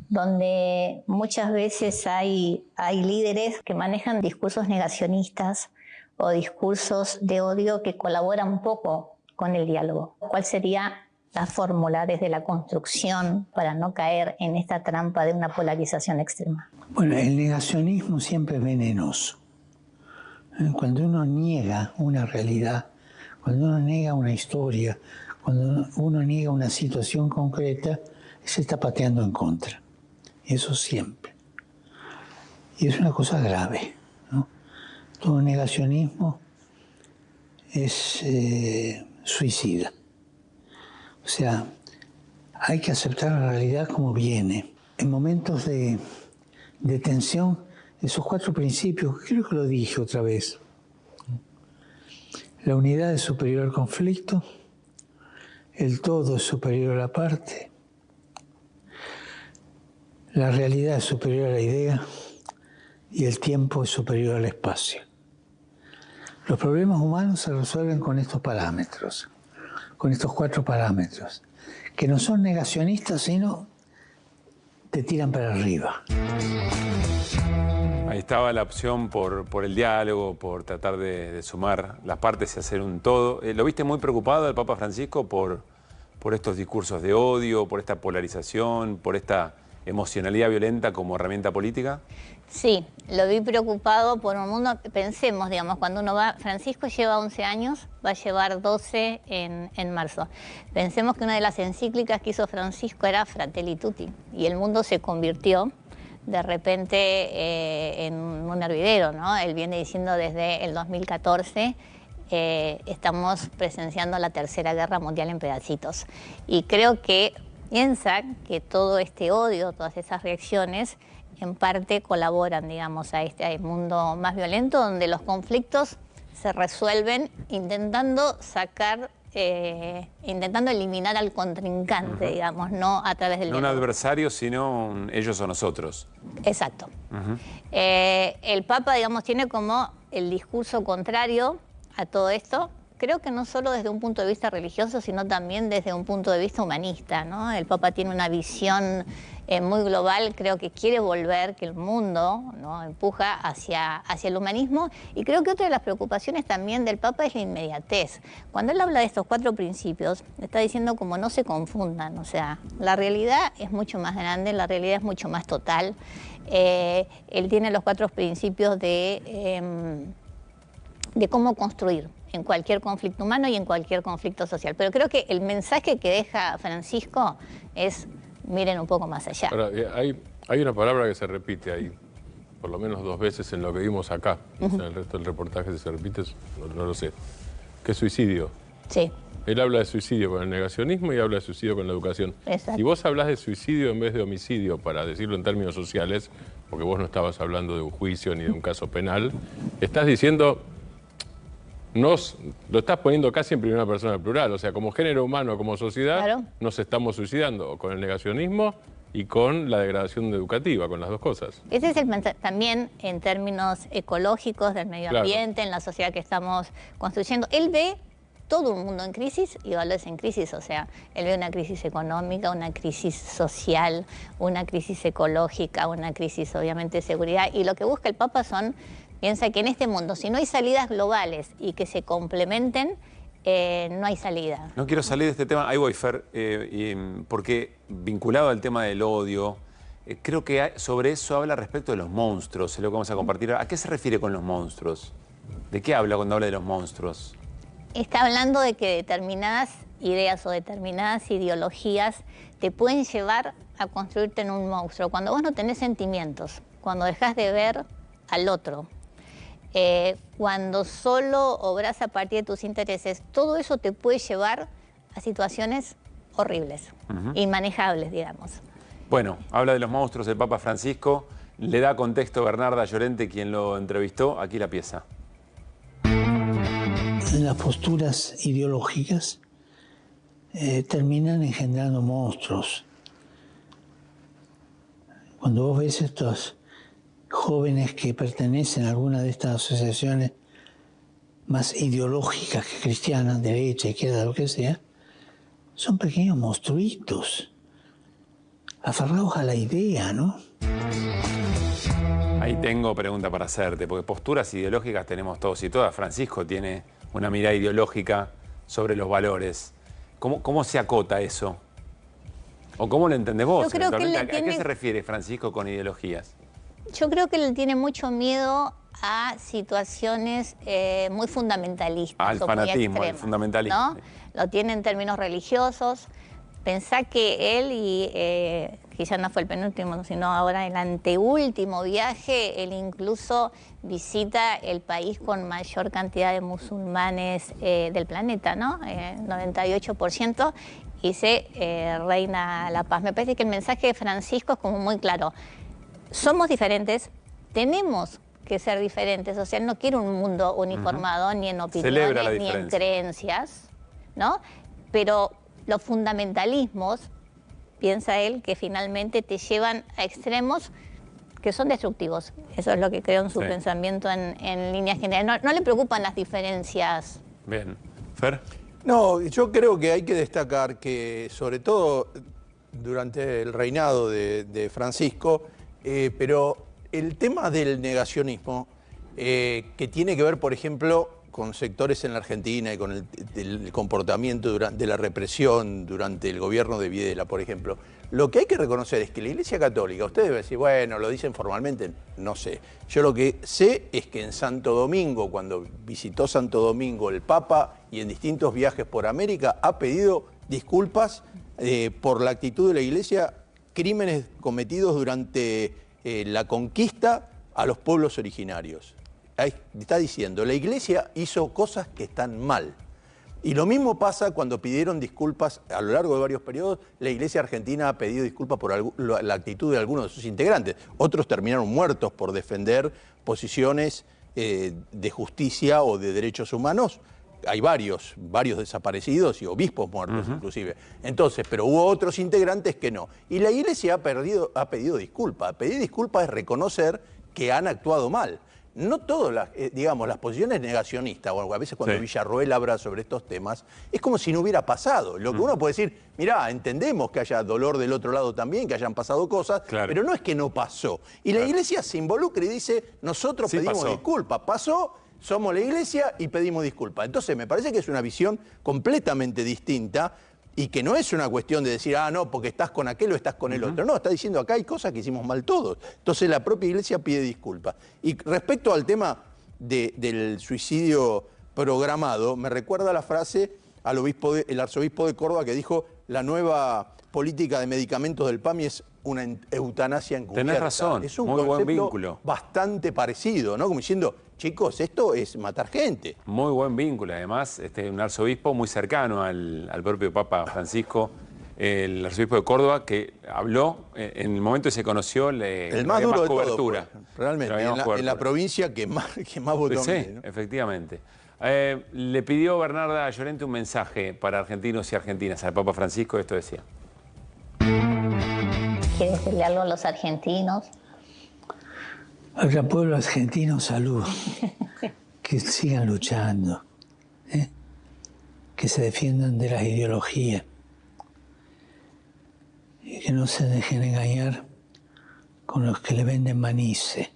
donde muchas veces hay líderes que manejan discursos negacionistas o discursos de odio que colaboran poco con el diálogo. ¿Cuál sería la fórmula desde la construcción para no caer en esta trampa de una polarización extrema? Bueno, el negacionismo siempre es venenoso. Cuando uno niega una realidad, cuando uno niega una historia, cuando uno niega una situación concreta, se está pateando en contra. Eso siempre. Y es una cosa grave, ¿no? Todo negacionismo es suicida. O sea, hay que aceptar la realidad como viene. En momentos de tensión, esos 4 principios, creo que lo dije otra vez. La unidad es superior al conflicto, el todo es superior a la parte, la realidad es superior a la idea y el tiempo es superior al espacio. Los problemas humanos se resuelven con estos parámetros, con estos 4 parámetros, que no son negacionistas, sino te tiran para arriba. Ahí estaba la opción por el diálogo, por tratar de sumar las partes y hacer un todo. ¿Lo viste muy preocupado el Papa Francisco por estos discursos de odio, por esta polarización, por esta emocionalidad violenta como herramienta política? Sí, lo vi preocupado por un mundo. Pensemos, digamos, cuando uno va... Francisco lleva 11 años, va a llevar 12 en marzo. Pensemos que una de las encíclicas que hizo Francisco era Fratelli Tutti, y el mundo se convirtió de repente en un hervidero, ¿no? Él viene diciendo desde el 2014, estamos presenciando la Tercera Guerra Mundial en pedacitos. Y creo que piensa que todo este odio, todas esas reacciones, en parte colaboran, digamos, a este mundo más violento, donde los conflictos se resuelven intentando sacar, intentando eliminar al contrincante, digamos, no a través del... No un adversario, sino ellos o nosotros. Exacto. El Papa, digamos, tiene como el discurso contrario a todo esto, creo que no solo desde un punto de vista religioso, sino también desde un punto de vista humanista, ¿no? El Papa tiene una visión muy global, creo que quiere volver, que el mundo, ¿no?, empuja hacia el humanismo, y creo que otra de las preocupaciones también del Papa es la inmediatez. Cuando él habla de estos 4 principios, está diciendo como no se confundan, o sea, la realidad es mucho más grande, la realidad es mucho más total. Él tiene los 4 principios de cómo construir en cualquier conflicto humano y en cualquier conflicto social. Pero creo que el mensaje que deja Francisco es, miren un poco más allá. Ahora, hay una palabra que se repite ahí, por lo menos 2 veces en lo que vimos acá. O sea, el resto del reportaje se repite, no lo sé. Que es suicidio. Sí. Él habla de suicidio con el negacionismo y habla de suicidio con la educación. Exacto. Si vos hablas de suicidio en vez de homicidio, para decirlo en términos sociales, porque vos no estabas hablando de un juicio ni de un caso penal, estás diciendo... lo estás poniendo casi en primera persona plural, o sea, como género humano, como sociedad, claro, nos estamos suicidando con el negacionismo y con la degradación educativa, con las 2 cosas. Ese es el también en términos ecológicos del medio ambiente, en la sociedad que estamos construyendo. Él ve todo un mundo en crisis y valores en crisis, o sea, él ve una crisis económica, una crisis social, una crisis ecológica, una crisis obviamente de seguridad, y lo que busca el Papa piensa que en este mundo, si no hay salidas globales y que se complementen, no hay salida. No quiero salir de este tema, ahí voy, Fer, porque vinculado al tema del odio, creo que sobre eso habla respecto de los monstruos, es lo que vamos a compartir. ¿A qué se refiere con los monstruos? ¿De qué habla cuando habla de los monstruos? Está hablando de que determinadas ideas o determinadas ideologías te pueden llevar a construirte en un monstruo. Cuando vos no tenés sentimientos, cuando dejás de ver al otro, cuando solo obras a partir de tus intereses, todo eso te puede llevar a situaciones horribles, inmanejables, digamos. Bueno, habla de los monstruos del Papa Francisco, le da contexto Bernarda Llorente, quien lo entrevistó, aquí la pieza. Las posturas ideológicas terminan engendrando monstruos. Cuando vos ves estos jóvenes que pertenecen a alguna de estas asociaciones más ideológicas que cristianas, derecha, izquierda, lo que sea, son pequeños monstruitos, aferrados a la idea, ¿no? Ahí tengo pregunta para hacerte, porque posturas ideológicas tenemos todos y todas. Francisco tiene una mirada ideológica sobre los valores. ¿Cómo se acota eso? ¿O cómo lo entendés vos? Yo creo que ¿A qué se refiere Francisco con ideologías? Yo creo que él tiene mucho miedo a situaciones muy fundamentalistas. Al fanatismo, al fundamentalismo. ¿No? Lo tiene en términos religiosos. Pensá que él, que ya no fue el penúltimo, sino ahora el anteúltimo viaje, él incluso visita el país con mayor cantidad de musulmanes del planeta, ¿no? 98%, y se reina la paz. Me parece que el mensaje de Francisco es como muy claro. Somos diferentes, tenemos que ser diferentes, o sea, no quiere un mundo uniformado, ni en opiniones, ni en creencias, ¿no? Pero los fundamentalismos, piensa él, que finalmente te llevan a extremos son destructivos. Eso es lo que creo en su pensamiento en líneas generales. No le preocupan las diferencias. Bien. ¿Fer? No, yo creo que hay que destacar que, sobre todo durante el reinado de Francisco, pero el tema del negacionismo, que tiene que ver, por ejemplo, con sectores en la Argentina y con el comportamiento de la represión durante el gobierno de Videla, por ejemplo. Lo que hay que reconocer es que la Iglesia Católica, ustedes deben decir, bueno, lo dicen formalmente, no sé. Yo lo que sé es que en Santo Domingo, cuando visitó Santo Domingo el Papa y en distintos viajes por América, ha pedido disculpas por la actitud de la Iglesia, crímenes cometidos durante la conquista a los pueblos originarios. Ahí está diciendo, la Iglesia hizo cosas que están mal. Y lo mismo pasa cuando pidieron disculpas a lo largo de varios periodos. La Iglesia argentina ha pedido disculpas por la actitud de algunos de sus integrantes. Otros terminaron muertos por defender posiciones de justicia o de derechos humanos. Hay varios desaparecidos y obispos muertos inclusive. Entonces, pero hubo otros integrantes que no. Y la Iglesia ha pedido disculpas. Pedir disculpas es reconocer que han actuado mal. No todas las posiciones negacionistas, o a veces cuando Villarroel habla sobre estos temas, es como si no hubiera pasado. Lo que uno puede decir, mirá, entendemos que haya dolor del otro lado también, que hayan pasado cosas, pero no es que no pasó. Y la Iglesia se involucra y dice, nosotros pedimos disculpas. Pasó, somos la Iglesia y pedimos disculpas. Entonces me parece que es una visión completamente distinta y que no es una cuestión de decir, no, porque estás con aquel o estás con el otro. No, está diciendo acá hay cosas que hicimos mal todos. Entonces la propia Iglesia pide disculpas. Y respecto al tema del suicidio programado, me recuerda la frase el arzobispo de Córdoba que dijo, la nueva política de medicamentos del PAMI es una eutanasia encubierta. Tenés razón, es un muy buen concepto vínculo. Bastante parecido, ¿no? Como diciendo, chicos, esto es matar gente. Muy buen vínculo, además, un arzobispo muy cercano al propio Papa Francisco, el arzobispo de Córdoba, que habló, en el momento que se conoció, el más duro de cobertura. Todo, realmente, en la provincia que más votó. Sí, ¿no? Efectivamente. Le pidió Bernarda Llorente un mensaje para argentinos y argentinas al Papa Francisco, esto decía. ¿Quiere decirle algo a los argentinos? Al pueblo argentino, salud. Que sigan luchando. Que se defiendan de las ideologías. Y que no se dejen engañar con los que le venden manice.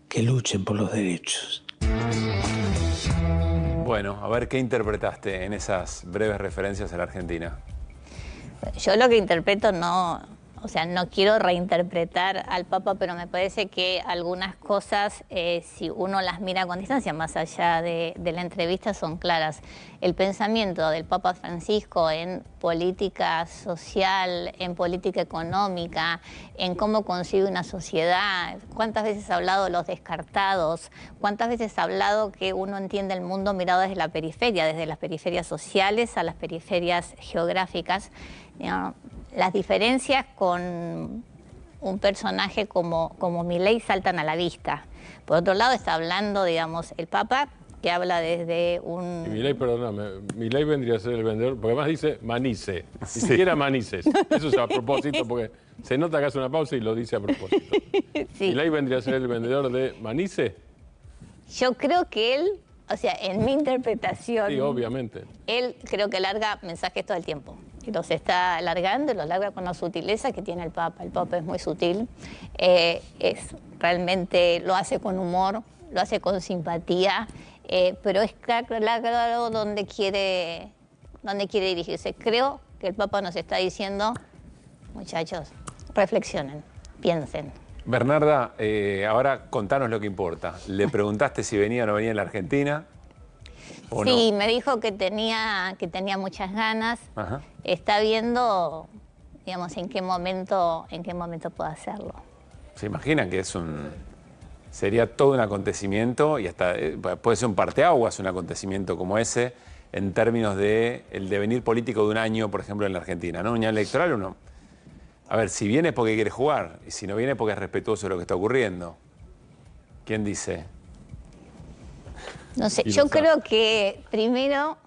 Que luchen por los derechos. Bueno, a ver qué interpretaste en esas breves referencias a la Argentina. Yo lo que interpreto no quiero reinterpretar al Papa, pero me parece que algunas cosas, si uno las mira con distancia, más allá de la entrevista, son claras. El pensamiento del Papa Francisco en política social, en política económica, en cómo consigue una sociedad, cuántas veces ha hablado de los descartados, cuántas veces ha hablado que uno entiende el mundo mirado desde la periferia, desde las periferias sociales a las periferias geográficas. Las diferencias con un personaje como Milei saltan a la vista. Por otro lado está hablando, digamos, el Papa, que habla desde un... Y Milei, perdóname, Milei vendría a ser el vendedor, porque además dice manice, ni siquiera manices. Eso es a propósito, porque se nota que hace una pausa y lo dice a propósito. ¿Milei vendría a ser el vendedor de manice? Yo creo que él, en mi interpretación... Sí, obviamente. Él creo que larga mensajes todo el tiempo. Y los está alargando, los larga con la sutileza que tiene el Papa. El Papa es muy sutil, realmente lo hace con humor, lo hace con simpatía, pero es claro donde quiere dirigirse. Creo que el Papa nos está diciendo, muchachos, reflexionen, piensen. Bernarda, ahora contanos lo que importa. ¿Le preguntaste si venía o no venía en la Argentina? Sí, me dijo que tenía muchas ganas. Ajá. Está viendo, digamos, en qué momento puede hacerlo. ¿Se imaginan que sería todo un acontecimiento y hasta puede ser un parteaguas un acontecimiento como ese en términos de el devenir político de un año, por ejemplo, en la Argentina, ¿no? Un año electoral o no. A ver, si viene es porque quiere jugar y si no viene es porque es respetuoso de lo que está ocurriendo. ¿Quién dice? No sé, yo creo que primero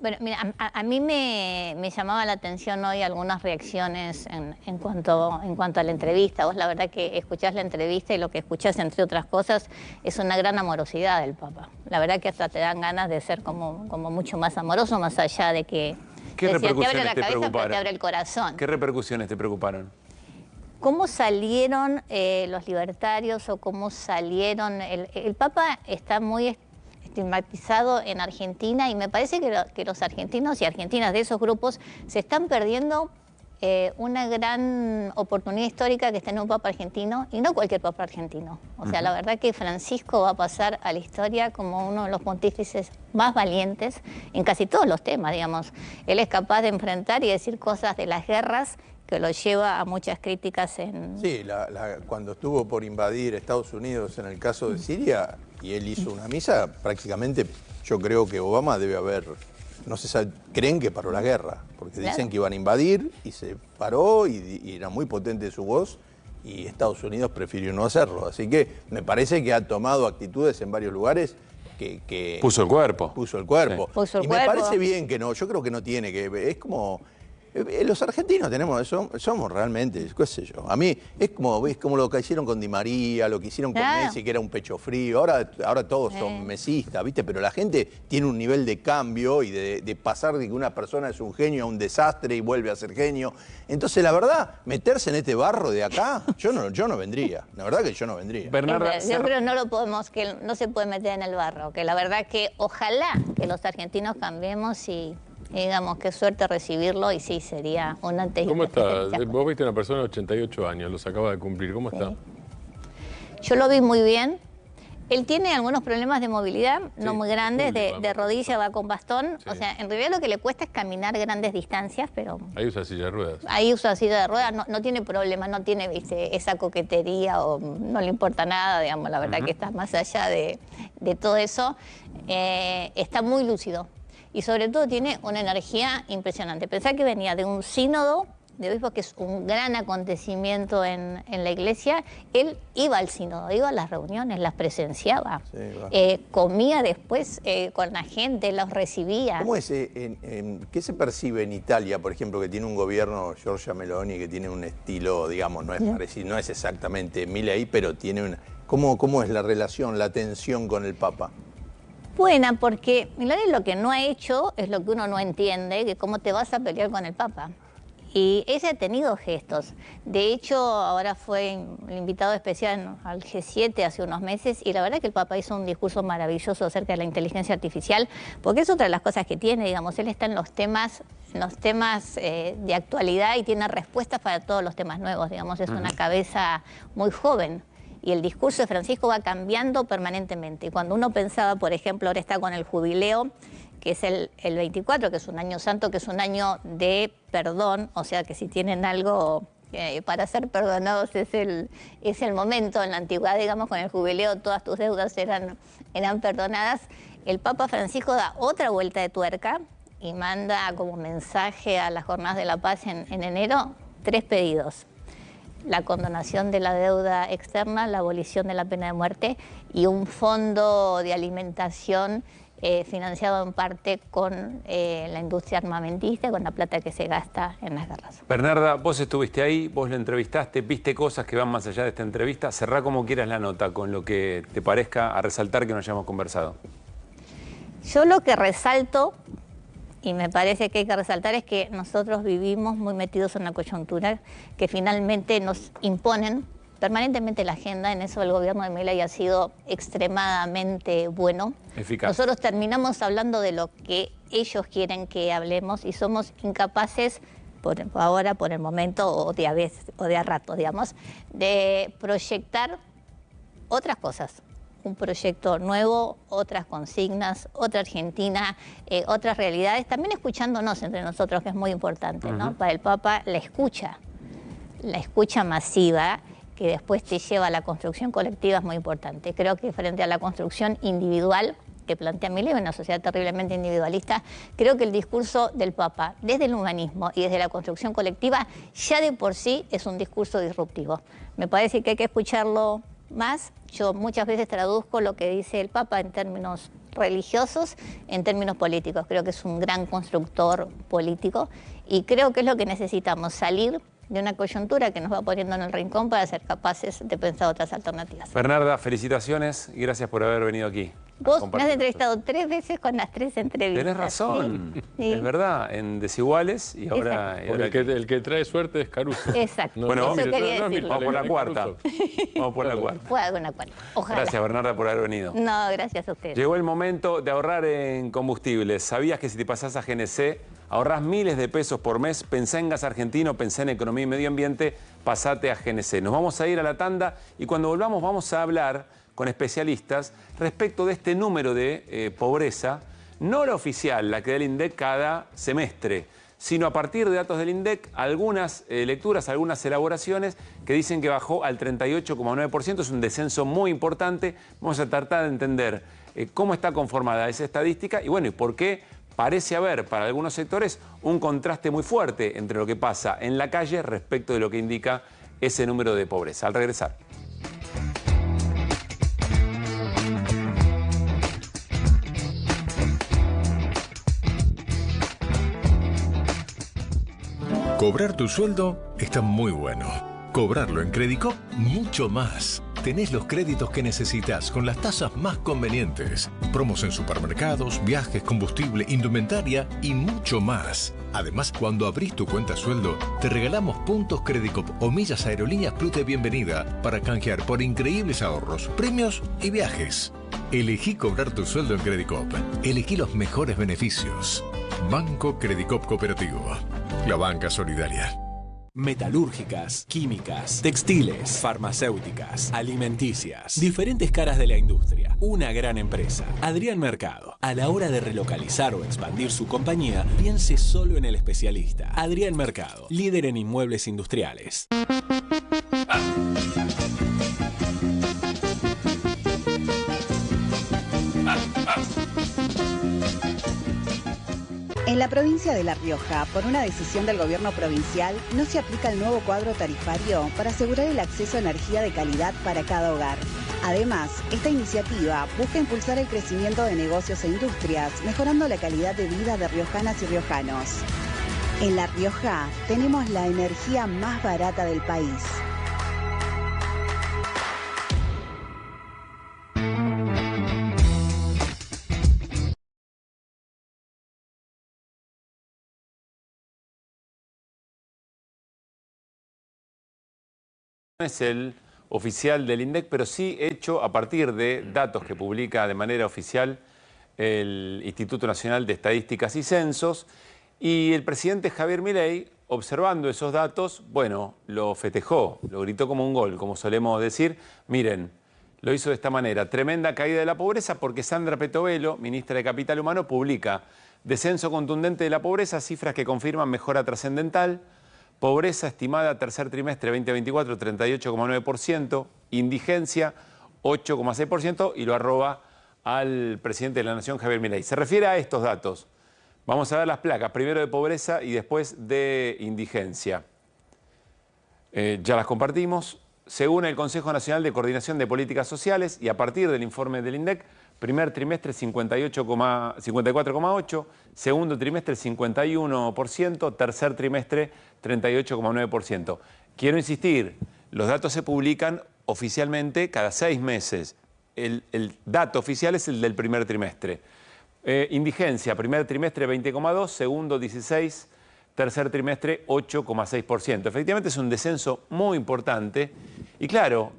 Bueno, mira, a mí me llamaba la atención hoy algunas reacciones en cuanto a la entrevista. Vos la verdad que escuchás la entrevista y lo que escuchás, entre otras cosas, es una gran amorosidad del Papa. La verdad que hasta te dan ganas de ser como mucho más amoroso, más allá de que ¿Qué decía, te abre repercusiones la te cabeza, pero preocuparon? te abre el corazón. ¿Qué repercusiones te preocuparon? ¿Cómo salieron los libertarios o cómo salieron? El Papa está muy estigmatizado en Argentina y me parece que los argentinos y argentinas de esos grupos se están perdiendo una gran oportunidad histórica que es tener un Papa argentino y no cualquier Papa argentino. O sea, la verdad que Francisco va a pasar a la historia como uno de los pontífices más valientes en casi todos los temas, digamos. Él es capaz de enfrentar y decir cosas de las guerras que lo lleva a muchas críticas en... Sí, cuando estuvo por invadir Estados Unidos en el caso de Siria y él hizo una misa, prácticamente yo creo que Obama debe haber, no se sabe, creen que paró la guerra, porque dicen que iban a invadir y se paró y era muy potente su voz y Estados Unidos prefirió no hacerlo. Así que me parece que ha tomado actitudes en varios lugares que puso el cuerpo. Puso el cuerpo. Sí. Puso el y cuerpo. Me parece bien que no, yo creo que no tiene que, es como... Los argentinos tenemos eso, somos realmente, qué sé yo. A mí es como lo que hicieron con Di María, lo que hicieron con Messi, que era un pecho frío. Ahora todos son mesistas, ¿viste? Pero la gente tiene un nivel de cambio y de pasar de que una persona es un genio a un desastre y vuelve a ser genio. Entonces, la verdad, meterse en este barro de acá, yo no vendría. La verdad que yo no vendría. Bernarda, yo creo que no se puede meter en el barro. Que la verdad que ojalá que los argentinos cambiemos y digamos, qué suerte recibirlo y sí, sería un antes y ¿Cómo está? después. Vos viste una persona de 88 años, los acaba de cumplir. ¿Cómo está? Yo lo vi muy bien. Él tiene algunos problemas de movilidad, no muy grandes, de rodilla, va con bastón. Sí. O sea, en realidad lo que le cuesta es caminar grandes distancias, pero... Ahí usa silla de ruedas. Ahí usa silla de ruedas, no tiene problema, no tiene, ¿viste?, esa coquetería o no le importa nada, digamos, la verdad que está más allá de todo eso. Está muy lúcido. Y sobre todo tiene una energía impresionante. Pensá que venía de un sínodo de obispos, que es un gran acontecimiento en la iglesia. Él iba al sínodo, iba a las reuniones, las presenciaba. Sí, comía después con la gente, los recibía. ¿Cómo es? ¿Qué se percibe en Italia, por ejemplo, que tiene un gobierno, Giorgia Meloni, que tiene un estilo, digamos, no es parecido, no es exactamente Milei, pero tiene una... ¿Cómo es la relación, la tensión con el Papa? Buena, porque Milei lo que no ha hecho es lo que uno no entiende, que cómo te vas a pelear con el Papa. Y ella ha tenido gestos. De hecho, ahora fue el invitado especial al G7 hace unos meses y la verdad que el Papa hizo un discurso maravilloso acerca de la inteligencia artificial, porque es otra de las cosas que tiene, digamos, él está en los temas de actualidad y tiene respuestas para todos los temas nuevos, digamos, es una cabeza muy joven. Y el discurso de Francisco va cambiando permanentemente. Y cuando uno pensaba, por ejemplo, ahora está con el jubileo, que es el 24, que es un año santo, que es un año de perdón, o sea que si tienen algo para ser perdonados es el momento. En la antigüedad, digamos, con el jubileo todas tus deudas eran perdonadas. El Papa Francisco da otra vuelta de tuerca y manda como mensaje a las Jornadas de la Paz en enero 3 pedidos. La condonación de la deuda externa, la abolición de la pena de muerte y un fondo de alimentación financiado en parte con la industria armamentista, con la plata que se gasta en las guerras. Bernarda, vos estuviste ahí, vos lo entrevistaste, viste cosas que van más allá de esta entrevista. Cerrá como quieras la nota con lo que te parezca a resaltar que no hayamos conversado. Yo lo que resalto, y me parece que hay que resaltar, es que nosotros vivimos muy metidos en una coyuntura que finalmente nos imponen permanentemente la agenda. En eso el gobierno de Milei ha sido extremadamente bueno. Eficaz. Nosotros terminamos hablando de lo que ellos quieren que hablemos y somos incapaces, por ahora, por el momento, o de a rato, digamos, de proyectar otras cosas. Un proyecto nuevo, otras consignas, otra Argentina, otras realidades, también escuchándonos entre nosotros, que es muy importante, ¿no? Para el Papa, la escucha masiva, que después te lleva a la construcción colectiva, es muy importante. Creo que frente a la construcción individual que plantea Milei, una sociedad terriblemente individualista, creo que el discurso del Papa, desde el humanismo y desde la construcción colectiva, ya de por sí es un discurso disruptivo. Me parece que hay que escucharlo más. Yo muchas veces traduzco lo que dice el Papa en términos religiosos, en términos políticos. Creo que es un gran constructor político y creo que es lo que necesitamos, salir de una coyuntura que nos va poniendo en el rincón para ser capaces de pensar otras alternativas. Bernarda, felicitaciones y gracias por haber venido aquí. Vos me has entrevistado 3 veces con las 3 entrevistas. Tenés razón, sí. Es verdad, en Desiguales y ahora... Porque el que trae suerte es Caruso. Exacto. Bueno, Eso vamos por la cuarta. Vamos por la cuarta. Fue alguna cuarta. Ojalá. Gracias, Bernarda, por haber venido. No, gracias a ustedes. Llegó el momento de ahorrar en combustibles. ¿Sabías que si te pasás a GNC ahorrás miles de pesos por mes? Pensá en gas argentino, pensá en economía y medio ambiente, pasate a GNC. Nos vamos a ir a la tanda y cuando volvamos vamos a hablar con especialistas respecto de este número de pobreza, no la oficial, la que da el INDEC cada semestre, sino a partir de datos del INDEC, algunas lecturas, algunas elaboraciones que dicen que bajó al 38,9%, es un descenso muy importante. Vamos a tratar de entender cómo está conformada esa estadística y bueno, y por qué parece haber para algunos sectores un contraste muy fuerte entre lo que pasa en la calle respecto de lo que indica ese número de pobreza. Al regresar. Cobrar tu sueldo está muy bueno. Cobrarlo en Credicop, mucho más. Tenés los créditos que necesitas con las tasas más convenientes. Promos en supermercados, viajes, combustible, indumentaria y mucho más. Además, cuando abrís tu cuenta sueldo, te regalamos puntos Credicop o millas Aerolíneas Plus de bienvenida para canjear por increíbles ahorros, premios y viajes. Elegí cobrar tu sueldo en Credicop. Elegí los mejores beneficios. Banco Credicop Cooperativo. La banca solidaria. Metalúrgicas, químicas, textiles, farmacéuticas, alimenticias, diferentes caras de la industria. Una gran empresa. Adrián Mercado. A la hora de relocalizar o expandir su compañía, piense solo en el especialista. Adrián Mercado, líder en inmuebles industriales. En la provincia de La Rioja, por una decisión del gobierno provincial, no se aplica el nuevo cuadro tarifario para asegurar el acceso a energía de calidad para cada hogar. Además, esta iniciativa busca impulsar el crecimiento de negocios e industrias, mejorando la calidad de vida de riojanas y riojanos. En La Rioja tenemos la energía más barata del país. Es el oficial del INDEC, pero sí hecho a partir de datos que publica de manera oficial el Instituto Nacional de Estadísticas y Censos. Y el presidente Javier Milei, observando esos datos, bueno, lo festejó, lo gritó como un gol, como solemos decir. Miren, lo hizo de esta manera. Tremenda caída de la pobreza porque Sandra Petovelo, ministra de Capital Humano, publica descenso contundente de la pobreza, cifras que confirman mejora trascendental. Pobreza estimada tercer trimestre 2024, 38,9%. Indigencia, 8,6%. Y lo arroba al presidente de la Nación, Javier Milei. Se refiere a estos datos. Vamos a ver las placas. Primero de pobreza y después de indigencia. Ya las compartimos. Según el Consejo Nacional de Coordinación de Políticas Sociales y a partir del informe del INDEC, primer trimestre 54,8%, segundo trimestre 51%, tercer trimestre 38,9%. Quiero insistir, los datos se publican oficialmente cada 6 meses. El dato oficial es el del primer trimestre. Indigencia, primer trimestre 20,2%, segundo 16%, tercer trimestre 8,6%. Efectivamente es un descenso muy importante y claro,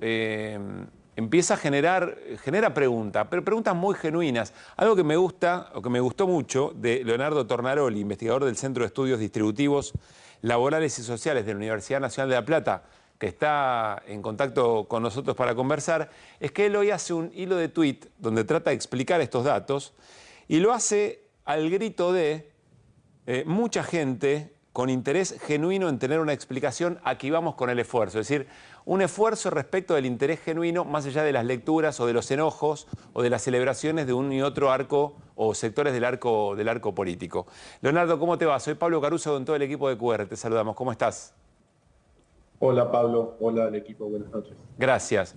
empieza a genera preguntas, pero preguntas muy genuinas. Algo que me gusta, o que me gustó mucho, de Leonardo Tornaroli, investigador del Centro de Estudios Distributivos Laborales y Sociales de la Universidad Nacional de La Plata, que está en contacto con nosotros para conversar, es que él hoy hace un hilo de tuit donde trata de explicar estos datos y lo hace al grito de mucha gente con interés genuino en tener una explicación. Aquí vamos con el esfuerzo, es decir, un esfuerzo respecto del interés genuino más allá de las lecturas o de los enojos o de las celebraciones de un y otro arco o sectores del arco político. Leonardo, ¿cómo te va? Soy Pablo Caruso con todo el equipo de QR, te saludamos. ¿Cómo estás? Hola Pablo, hola al equipo, buenas noches. Gracias.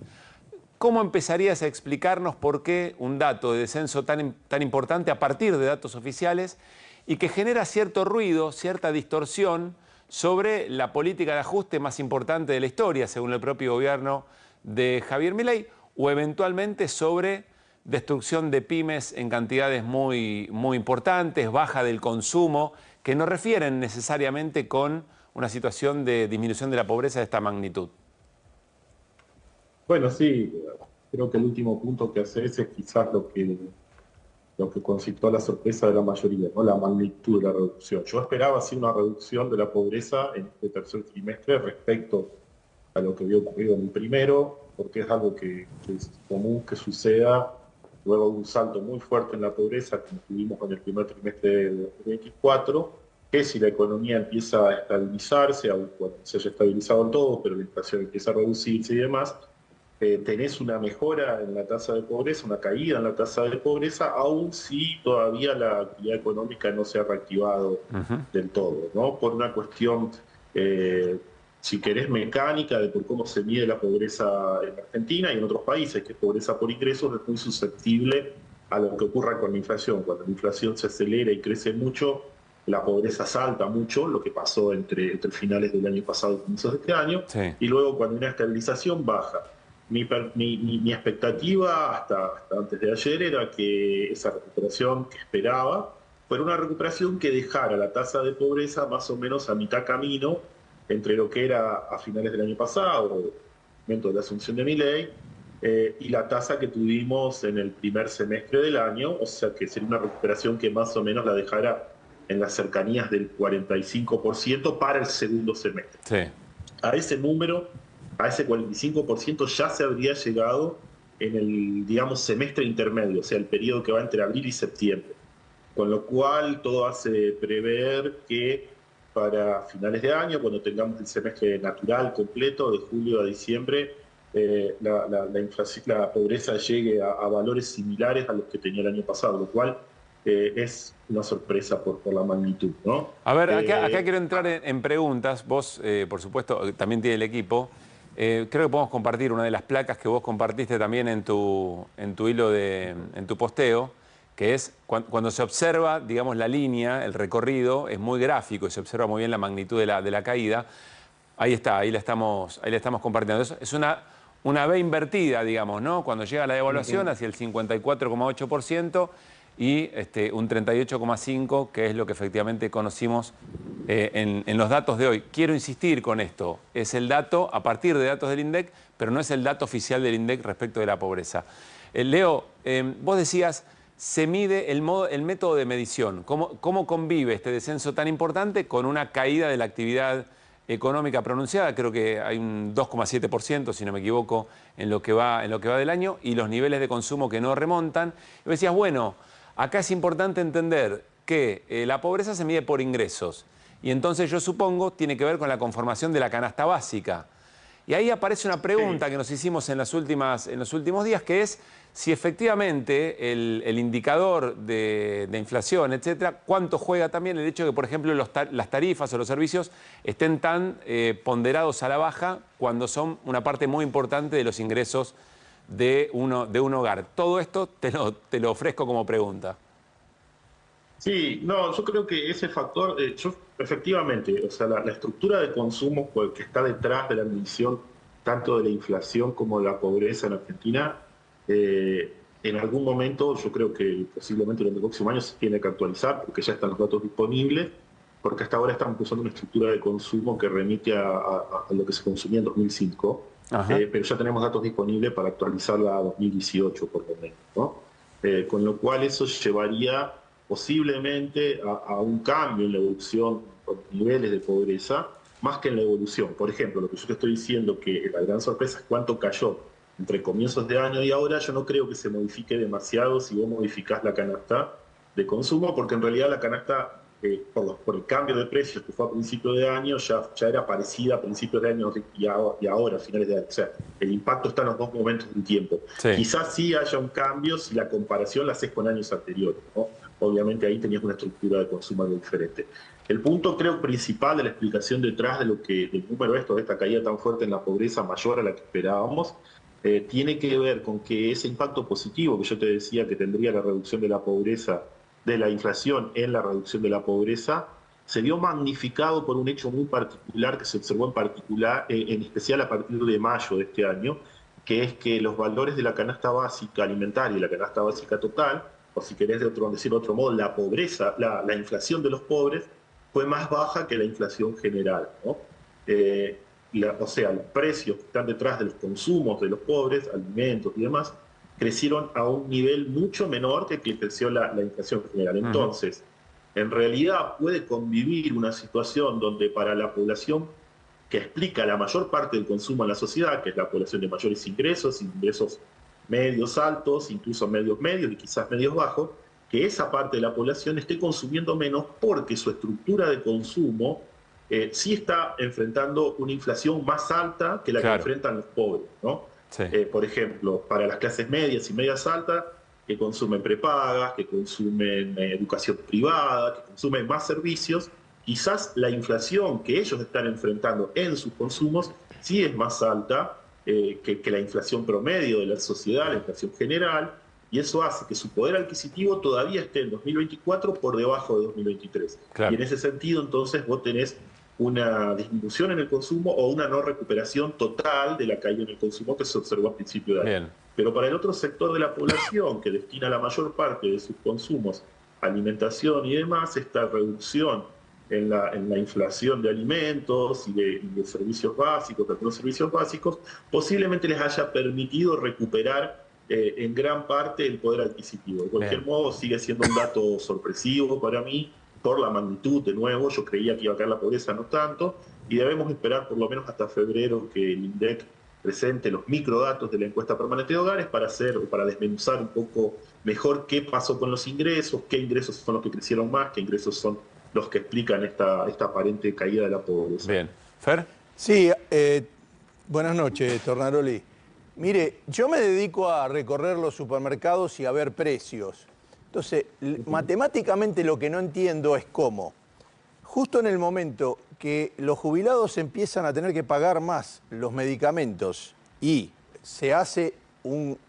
¿cómo empezarías a explicarnos por qué un dato de descenso tan importante a partir de datos oficiales y que genera cierto ruido, cierta distorsión sobre la política de ajuste más importante de la historia, según el propio gobierno de Javier Milei, o eventualmente sobre destrucción de pymes en cantidades muy importantes, baja del consumo, que no refieren necesariamente con una situación de disminución de la pobreza de esta magnitud? Bueno, sí, creo que el último punto que haces es quizás lo que concitó la sorpresa de la mayoría, ¿no? La magnitud de la reducción. Yo esperaba sí una reducción de la pobreza en este tercer trimestre respecto a lo que había ocurrido en el primero, porque es algo que es común que suceda luego de un salto muy fuerte en la pobreza que tuvimos en el primer trimestre de 2024, que si la economía empieza a estabilizarse, aun cuando se haya estabilizado en todo, pero la inflación empieza a reducirse y demás, tenés una mejora en la tasa de pobreza, una caída en la tasa de pobreza, aun si todavía la actividad económica no se ha reactivado del todo, ¿no? Por una cuestión, si querés, mecánica de por cómo se mide la pobreza en Argentina y en otros países, que es pobreza por ingresos, es muy susceptible a lo que ocurra con la inflación. Cuando la inflación se acelera y crece mucho, la pobreza salta mucho, lo que pasó entre finales del año pasado y comienzos de este año, y luego cuando hay una estabilización baja. Mi expectativa hasta antes de ayer era que esa recuperación que esperaba fuera una recuperación que dejara la tasa de pobreza más o menos a mitad camino entre lo que era a finales del año pasado, el momento de la asunción de Milei, y la tasa que tuvimos en el primer semestre del año, o sea que sería una recuperación que más o menos la dejara en las cercanías del 45% para el segundo semestre. Sí. A ese número, a ese 45% ya se habría llegado en el, digamos, semestre intermedio, o sea, el periodo que va entre abril y septiembre. Con lo cual, todo hace prever que para finales de año, cuando tengamos el semestre natural completo, de julio a diciembre, la pobreza llegue a valores similares a los que tenía el año pasado, lo cual es una sorpresa por la magnitud, ¿no? A ver, acá quiero entrar en preguntas. Vos, por supuesto, también tiene el equipo. Creo que podemos compartir una de las placas que vos compartiste también en tu hilo, en tu posteo, que es cuando se observa, digamos, la línea, el recorrido, es muy gráfico y se observa muy bien la magnitud de la caída. Ahí está, ahí la estamos compartiendo. Es una V invertida, digamos, ¿no? Cuando llega la devaluación hacia el 54,8% y un 38,5%, que es lo que efectivamente conocimos en los datos de hoy. Quiero insistir con esto, es el dato a partir de datos del INDEC, pero no es el dato oficial del INDEC respecto de la pobreza. Leo, vos decías, se mide el método de medición. ¿Cómo convive este descenso tan importante con una caída de la actividad económica pronunciada? Creo que hay un 2,7%, si no me equivoco, en lo que va del año, y los niveles de consumo que no remontan. Y vos decías, bueno, acá es importante entender que la pobreza se mide por ingresos y entonces yo supongo tiene que ver con la conformación de la canasta básica. Y ahí aparece una pregunta que nos hicimos en los últimos días, que es si efectivamente el indicador de inflación, etcétera, cuánto juega también el hecho de que, por ejemplo, las tarifas o los servicios estén tan ponderados a la baja cuando son una parte muy importante de los ingresos de un hogar. Todo esto te lo ofrezco como pregunta. Sí, no, yo creo que ese factor, efectivamente, o sea, la estructura de consumo que está detrás de la medición tanto de la inflación como de la pobreza en Argentina, en algún momento yo creo que posiblemente durante el próximo año se tiene que actualizar porque ya están los datos disponibles, porque hasta ahora estamos usando una estructura de consumo que remite a lo que se consumía en 2005, pero ya tenemos datos disponibles para actualizarla a 2018 por lo menos, ¿no? Con lo cual eso llevaría posiblemente a un cambio en la evolución de los niveles de pobreza, más que en la evolución. Por ejemplo, lo que yo te estoy diciendo, que la gran sorpresa es cuánto cayó entre comienzos de año y ahora, yo no creo que se modifique demasiado si vos modificás la canasta de consumo, porque en realidad la canasta, por el cambio de precios que fue a principios de año, ya era parecida a principios de año y ahora, a finales de año. O sea, el impacto está en los dos momentos del tiempo. Sí. Quizás sí haya un cambio si la comparación la haces con años anteriores, ¿no? Obviamente ahí tenías una estructura de consumo algo diferente. El punto, creo, principal de la explicación detrás del número de esta caída tan fuerte en la pobreza mayor a la que esperábamos, tiene que ver con que ese impacto positivo que yo te decía que tendría la reducción de la pobreza, de la inflación en la reducción de la pobreza, se vio magnificado por un hecho muy particular que se observó en especial a partir de mayo de este año, que es que los valores de la canasta básica alimentaria y la canasta básica total, o si querés decirlo de otro modo, la pobreza, la inflación de los pobres fue más baja que la inflación general, ¿no? O sea, los precios que están detrás de los consumos de los pobres, alimentos y demás, crecieron a un nivel mucho menor que creció la inflación general. Entonces, en realidad puede convivir una situación donde para la población que explica la mayor parte del consumo en la sociedad, que es la población de mayores ingresos medios altos, incluso medios y quizás medios bajos, que esa parte de la población esté consumiendo menos porque su estructura de consumo sí está enfrentando una inflación más alta que la que enfrentan los pobres, ¿no? Sí. Por ejemplo, para las clases medias y medias altas, que consumen prepagas, que consumen educación privada, que consumen más servicios, quizás la inflación que ellos están enfrentando en sus consumos sí es más alta que la inflación promedio de la sociedad, la inflación general, y eso hace que su poder adquisitivo todavía esté en 2024 por debajo de 2023. Claro. Y en ese sentido, entonces, vos tenés una disminución en el consumo o una no recuperación total de la caída en el consumo que se observó a principio de año. Bien. Pero para el otro sector de la población, que destina la mayor parte de sus consumos a alimentación y demás, esta reducción en la inflación de alimentos y de servicios básicos, de algunos servicios básicos, posiblemente les haya permitido recuperar en gran parte el poder adquisitivo. De cualquier modo, sigue siendo un dato sorpresivo para mí, por la magnitud, de nuevo. Yo creía que iba a caer la pobreza, no tanto, y debemos esperar por lo menos hasta febrero que el INDEC presente los microdatos de la encuesta permanente de hogares para desmenuzar un poco mejor qué pasó con los ingresos, qué ingresos son los que crecieron más, qué ingresos son los que explican esta aparente caída de la pobreza. Bien. ¿Fer? Sí, buenas noches, Tornaroli. Mire, yo me dedico a recorrer los supermercados y a ver precios. Entonces, matemáticamente lo que no entiendo es cómo, justo en el momento que los jubilados empiezan a tener que pagar más los medicamentos y se hace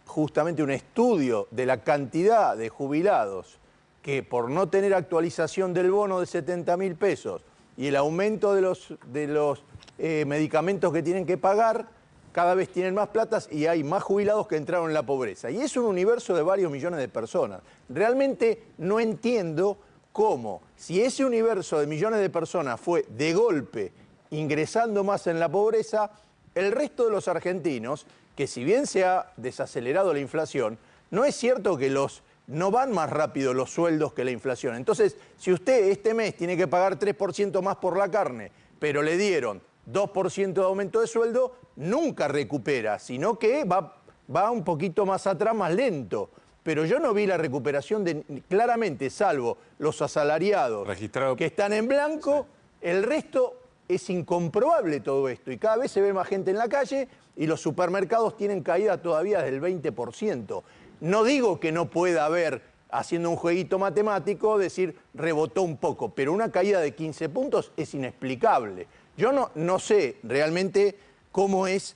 justamente un estudio de la cantidad de jubilados que por no tener actualización del bono de 70.000 pesos y el aumento de los medicamentos que tienen que pagar, cada vez tienen más platas y hay más jubilados que entraron en la pobreza. Y es un universo de varios millones de personas. Realmente no entiendo cómo, si ese universo de millones de personas fue de golpe ingresando más en la pobreza, el resto de los argentinos, que si bien se ha desacelerado la inflación, no es cierto que no van más rápido los sueldos que la inflación. Entonces, si usted este mes tiene que pagar 3% más por la carne, pero le dieron 2% de aumento de sueldo, nunca recupera, sino que va un poquito más atrás, más lento. Pero yo no vi la recuperación claramente, salvo los asalariados que están en blanco, el resto es incomprobable todo esto. Y cada vez se ve más gente en la calle y los supermercados tienen caída todavía del 20%. No digo que no pueda haber, haciendo un jueguito matemático, decir rebotó un poco, pero una caída de 15 puntos es inexplicable. Yo no sé realmente cómo es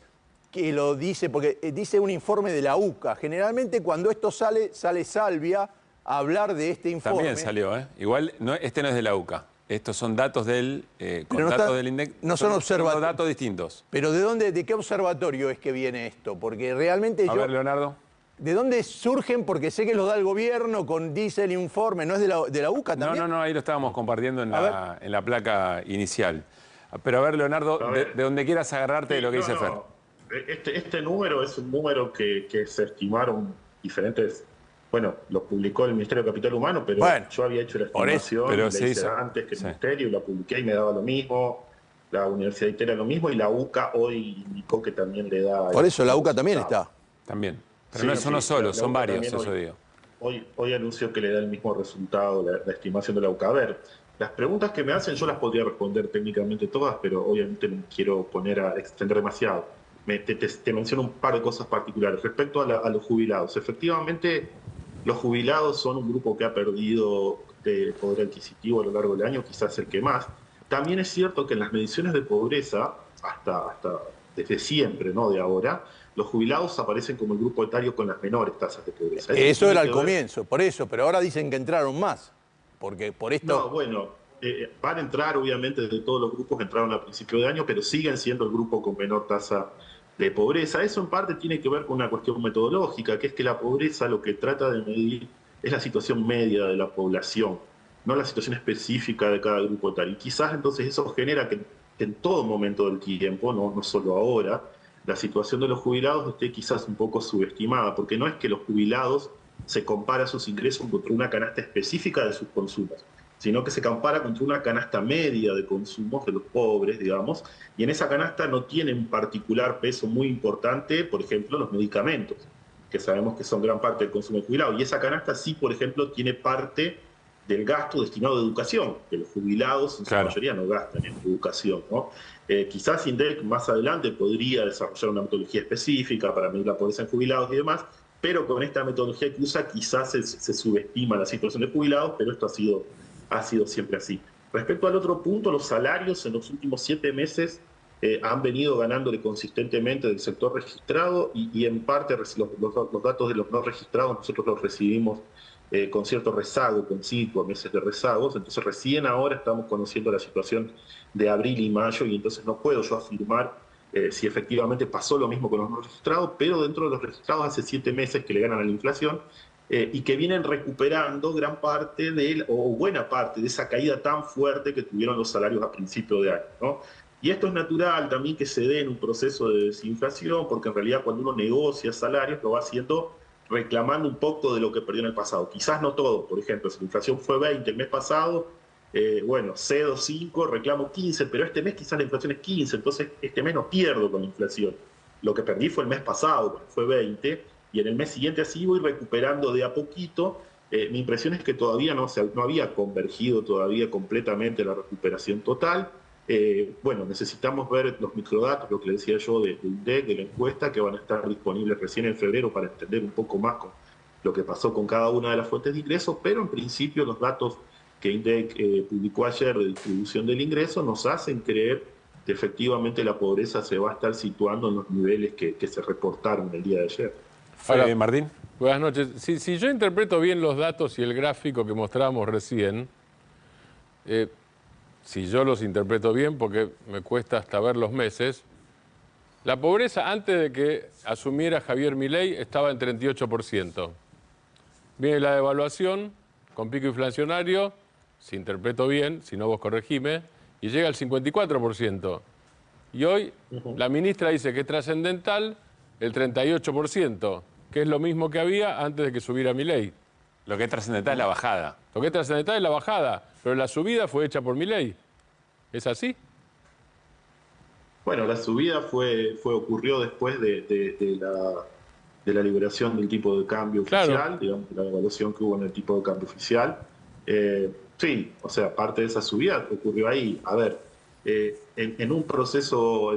que lo dice, porque dice un informe de la UCA. Generalmente cuando esto sale Salvia a hablar de este informe. También salió, ¿eh? Igual este no es de la UCA. Estos son datos del del INDEC. No son observatorios. Datos distintos. Pero ¿de qué observatorio es que viene esto? Porque realmente A ver, Leonardo. ¿De dónde surgen? Porque sé que los da el gobierno, dice el informe. ¿No es de la UCA también? No, ahí lo estábamos compartiendo en la placa inicial. Pero a ver, Leonardo, de donde quieras agarrarte de lo que dice Fer. Este número es un número que se estimaron diferentes... Bueno, lo publicó el Ministerio de Capital Humano, pero yo había hecho la estimación, la hice antes que el Ministerio, la publiqué y me daba lo mismo. La Universidad de Itera lo mismo y la UCA hoy indicó que también le da... Por eso la UCA también está. También. Pero no son solo, son varios, eso digo. Hoy anunció que le da el mismo resultado la estimación de la UCA. A ver, las preguntas que me hacen yo las podría responder técnicamente todas, pero obviamente no quiero poner a extender demasiado. Te menciono un par de cosas particulares. Respecto a los jubilados, efectivamente los jubilados son un grupo que ha perdido poder adquisitivo a lo largo del año, quizás el que más. También es cierto que en las mediciones de pobreza, hasta desde siempre, no de ahora, los jubilados aparecen como el grupo etario con las menores tasas de pobreza. Eso era al comienzo, por eso, pero ahora dicen que entraron más, porque por esto... No, bueno, van a entrar, obviamente, de todos los grupos que entraron a principio de año, pero siguen siendo el grupo con menor tasa de pobreza. Eso en parte tiene que ver con una cuestión metodológica, que es que la pobreza lo que trata de medir es la situación media de la población, no la situación específica de cada grupo etario. Y quizás entonces eso genera que en todo momento del tiempo, no solo ahora, la situación de los jubilados esté quizás un poco subestimada, porque no es que los jubilados se compara sus ingresos contra una canasta específica de sus consumos, sino que se compara contra una canasta media de consumos de los pobres, digamos, y en esa canasta no tiene un particular peso muy importante, por ejemplo, los medicamentos, que sabemos que son gran parte del consumo del jubilado, y esa canasta sí, por ejemplo, tiene parte del gasto destinado a educación, que los jubilados en su mayoría no gastan en educación, ¿no? Quizás INDEC más adelante podría desarrollar una metodología específica para medir la pobreza en jubilados y demás, pero con esta metodología que usa quizás se subestima la situación de jubilados, pero esto ha sido siempre así. Respecto al otro punto, los salarios en los últimos 7 meses han venido ganándole consistentemente del sector registrado y en parte los datos de los no registrados nosotros los recibimos con cierto rezago, con 5 meses de rezagos, entonces recién ahora estamos conociendo la situación de abril y mayo y entonces no puedo yo afirmar si efectivamente pasó lo mismo con los no registrados, pero dentro de los registrados hace 7 meses que le ganan a la inflación y que vienen recuperando gran parte o buena parte de esa caída tan fuerte que tuvieron los salarios a principio de año, ¿no? Y esto es natural también que se dé en un proceso de desinflación, porque en realidad cuando uno negocia salarios lo va haciendo reclamando un poco de lo que perdió en el pasado. Quizás no todo, por ejemplo, si la inflación fue 20 el mes pasado, bueno, cedo 5, reclamo 15, pero este mes quizás la inflación es 15, entonces este mes no pierdo con la inflación. Lo que perdí fue el mes pasado, fue 20, y en el mes siguiente así voy recuperando de a poquito. Mi impresión es que todavía no había convergido todavía completamente la recuperación total. Bueno, necesitamos ver los microdatos, lo que le decía yo de INDEC, de la encuesta, que van a estar disponibles recién en febrero para entender un poco más con lo que pasó con cada una de las fuentes de ingresos, pero en principio los datos que INDEC publicó ayer de distribución del ingreso nos hacen creer que efectivamente la pobreza se va a estar situando en los niveles que se reportaron el día de ayer. Ahora, Martín. Buenas noches. Si yo interpreto bien los datos y el gráfico que mostrábamos recién, si yo los interpreto bien, porque me cuesta hasta ver los meses, la pobreza antes de que asumiera Javier Milei estaba en 38%. Viene la devaluación con pico inflacionario, si interpreto bien, si no vos corregime, y llega al 54%. Y hoy la ministra dice que es trascendental el 38%, que es lo mismo que había antes de que subiera Milei. Lo que es trascendental es la bajada. Lo que es trascendental es la bajada, pero la subida fue hecha por Milei. ¿Es así? Bueno, la subida ocurrió después de la liberación del tipo de cambio oficial, digamos, la devaluación que hubo en el tipo de cambio oficial. Sí, o sea, parte de esa subida ocurrió ahí. A ver, en un proceso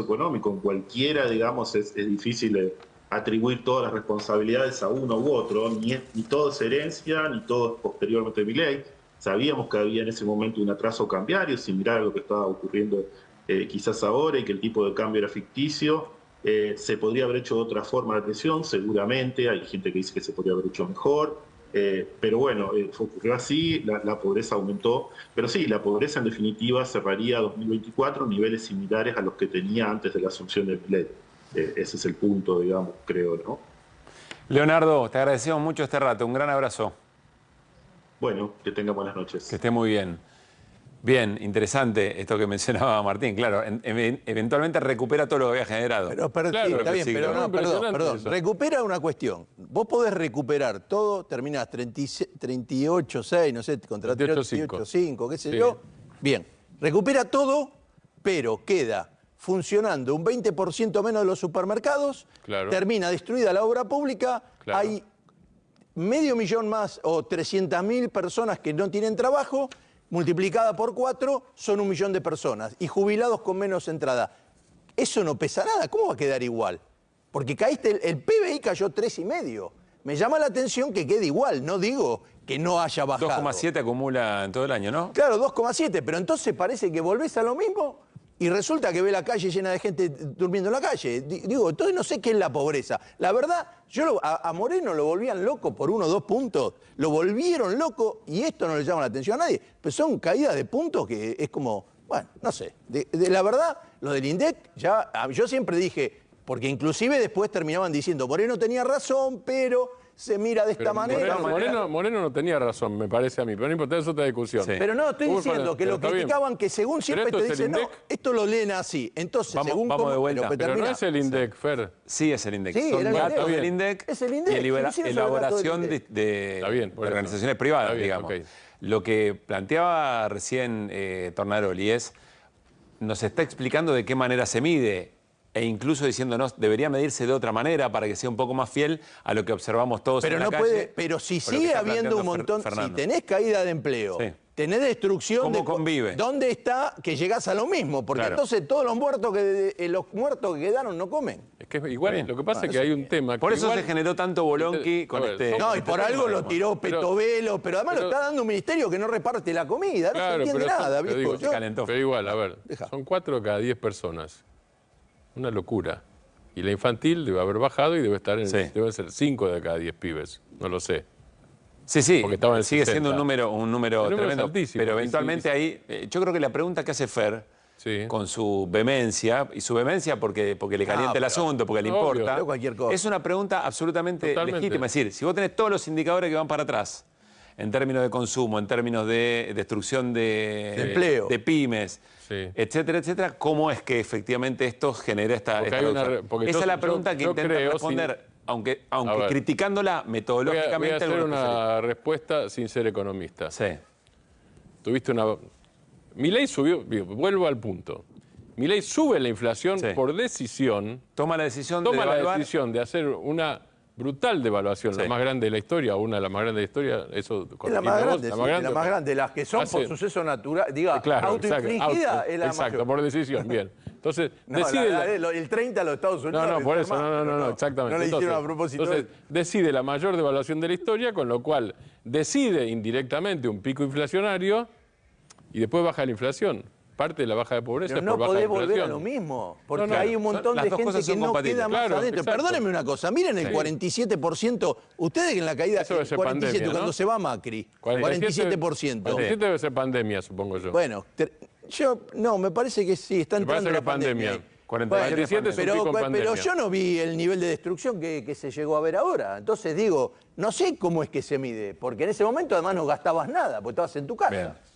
económico, en cualquiera, digamos, es difícil atribuir todas las responsabilidades a uno u otro, ni todo es herencia, ni todo es posteriormente Milei. Sabíamos que había en ese momento un atraso cambiario, similar a lo que estaba ocurriendo quizás ahora, y que el tipo de cambio era ficticio. Se podría haber hecho de otra forma la presión, seguramente, hay gente que dice que se podría haber hecho mejor, pero bueno, ocurrió así, la pobreza aumentó, pero sí, la pobreza en definitiva cerraría 2024 niveles similares a los que tenía antes de la asunción del Milei. Ese es el punto, digamos, creo, ¿no? Leonardo, te agradecemos mucho este rato, un gran abrazo. Bueno, que tenga buenas noches. Que esté muy bien. Bien, interesante esto que mencionaba Martín, claro, eventualmente recupera todo lo que había generado. Pero está bien, pero no, perdón, recupera una cuestión. Vos podés recuperar todo, terminás 38,6, no sé, contra 38,5, qué sé yo. Bien, recupera todo, pero queda funcionando un 20% menos de los supermercados, termina destruida la obra pública, hay 500.000 más o 300.000 personas que no tienen trabajo, multiplicada por 4 son 1 millón de personas y jubilados con menos entrada. Eso no pesa nada, ¿cómo va a quedar igual? Porque el PBI cayó 3,5. Me llama la atención que quede igual, no digo que no haya bajado. 2,7 acumula en todo el año, ¿no? Claro, 2,7, pero entonces parece que volvés a lo mismo y resulta que ve la calle llena de gente durmiendo en la calle. Digo, entonces no sé qué es la pobreza. La verdad, yo a Moreno lo volvían loco por 1 o 2 puntos, lo volvieron loco y esto no le llama la atención a nadie. Pues son caídas de puntos que es como, bueno, no sé. La verdad, lo del INDEC, yo siempre dije, porque inclusive después terminaban diciendo, Moreno tenía razón, pero se mira de esta manera. Moreno no tenía razón, me parece a mí, pero no importa, es otra discusión. Sí. Pero no, estoy diciendo que lo criticaban, que según siempre te dicen, no, esto lo leen así. Entonces, vamos de vuelta. Pero no es el INDEC, Fer. Sí, es el INDEC. Sí, son datos del INDEC y elaboración de organizaciones privadas, digamos. Okay. Lo que planteaba recién Tornaroli es, nos está explicando de qué manera se mide, e incluso diciéndonos, debería medirse de otra manera para que sea un poco más fiel a lo que observamos todos en la calle. Pero si sigue habiendo un montón, si tenés caída de empleo, tenés destrucción ¿cómo convive? ¿Dónde está que llegás a lo mismo? Porque entonces todos los muertos que quedaron no comen. Es que igual, lo que pasa es que hay un tema. Por eso se generó tanto bolonqui con este. No, y por algo lo tiró Petovelo, pero además lo está dando un ministerio que no reparte la comida, no se entiende nada, viejo. Pero igual, a ver, son 4 de cada 10 personas. Una locura. Y la infantil debe haber bajado y debe estar deben ser 5 de cada 10 pibes. No lo sé. Sí, porque estaba en el sigue 60. siendo un número tremendo. Pero eventualmente ahí, yo creo que la pregunta que hace Fer, con su vehemencia, y su vehemencia porque le calienta el asunto, porque le importa, es una pregunta absolutamente legítima. Es decir, si vos tenés todos los indicadores que van para atrás, en términos de consumo, en términos de destrucción de empleo, de pymes, etcétera, etcétera, ¿cómo es que efectivamente esto genera esta reducción? Esa es la pregunta que intenta responder, aunque criticándola metodológicamente. Voy a hacer una respuesta sin ser economista. Sí. Tuviste una... Milei subió, vuelvo al punto. Milei sube la inflación por decisión. Toma la decisión de hacer una brutal devaluación, la más grande de la historia, una de las más grandes de la historia, eso es la más grande, las que son por suceso natural, autoinfligida es la exacto, mayor. Por decisión, bien. Entonces, el 30 a los Estados Unidos. No, por eso, no, exactamente. No le hicieron a propósito. Entonces, decide la mayor devaluación de la historia, con lo cual decide indirectamente un pico inflacionario y después baja la inflación. Parte de la baja de pobreza pero no por baja de inflación. Podés volver a lo mismo, porque hay un montón de gente que no queda más adentro. Perdónenme una cosa, miren el 47%, ustedes en la caída, eso debe ser 47 pandemia, cuando se va Macri, 47%. 47 debe ser pandemia, supongo yo. Bueno, me parece que sí, está entrando la pandemia. 47 es un pico en pandemia. Pero yo no vi el nivel de destrucción que se llegó a ver ahora. Entonces digo, no sé cómo es que se mide, porque en ese momento además no gastabas nada, porque estabas en tu casa. Bien.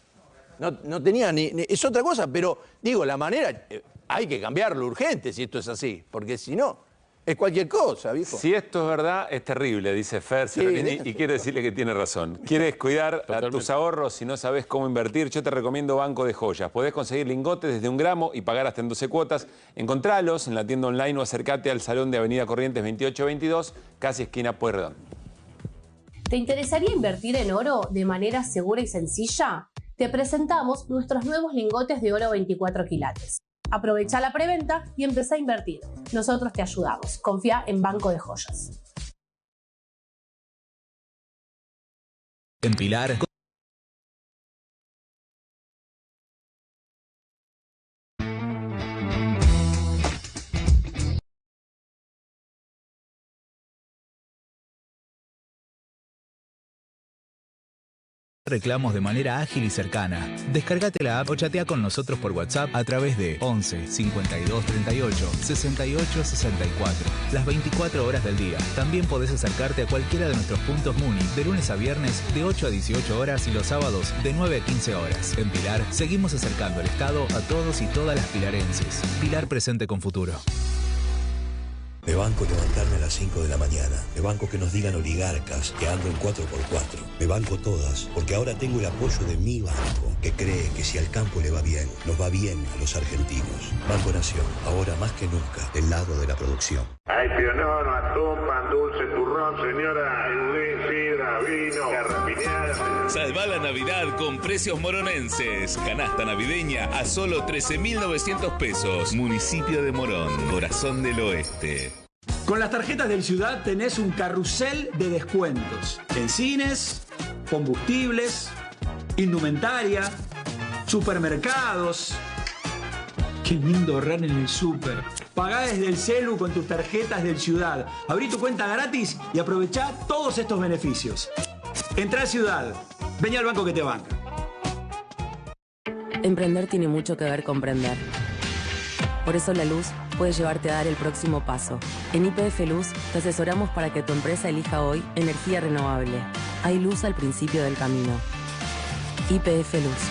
No tenía es otra cosa, pero digo, la manera, hay que cambiarlo urgente si esto es así, porque si no, es cualquier cosa, viejo. Si esto es verdad, es terrible, dice Fer Seronini, y quiero decirle que tiene razón. ¿Quieres cuidar tus ahorros si no sabes cómo invertir? Yo te recomiendo Banco de Joyas. Podés conseguir lingotes desde 1 gramo y pagar hasta en 12 cuotas. Encontralos en la tienda online o acércate al salón de Avenida Corrientes 2822, casi esquina Pueyrredón. ¿Te interesaría invertir en oro de manera segura y sencilla? Te presentamos nuestros nuevos lingotes de oro 24 quilates. Aprovecha la preventa y empezá a invertir. Nosotros te ayudamos. Confía en Banco de Joyas. En Pilar. Reclamos de manera ágil y cercana. Descárgate la app o chatea con nosotros por WhatsApp a través de 11 52 38 68 64. Las 24 horas del día. También podés acercarte a cualquiera de nuestros puntos Muni de lunes a viernes de 8 a 18 horas y los sábados de 9 a 15 horas. En Pilar seguimos acercando el Estado a todos y todas las pilarenses. Pilar presente con futuro. Me banco levantarme a las 5 de la mañana. Me banco que nos digan oligarcas, que ando en 4x4. Me banco todas, porque ahora tengo el apoyo de mi banco, que cree que si al campo le va bien, nos va bien a los argentinos. Banco Nación, ahora más que nunca, del lado de la producción. Hay pionono, atún, pan dulce, turrón, señora, budín, sidra, vino, garrapiñada. Salva la Navidad con precios moronenses. Canasta navideña a solo 13.900 pesos. Municipio de Morón, corazón del oeste. Con las tarjetas del Ciudad tenés un carrusel de descuentos. En cines, combustibles, indumentaria, supermercados. Qué lindo ahorrar en el súper. Pagá desde el celu con tus tarjetas del Ciudad. Abrí tu cuenta gratis y aprovechá todos estos beneficios. Entrá a Ciudad. Vení al banco que te banca. Emprender tiene mucho que ver con prender. Por eso la luz puede llevarte a dar el próximo paso. En YPF Luz te asesoramos para que tu empresa elija hoy energía renovable. Hay luz al principio del camino. YPF Luz.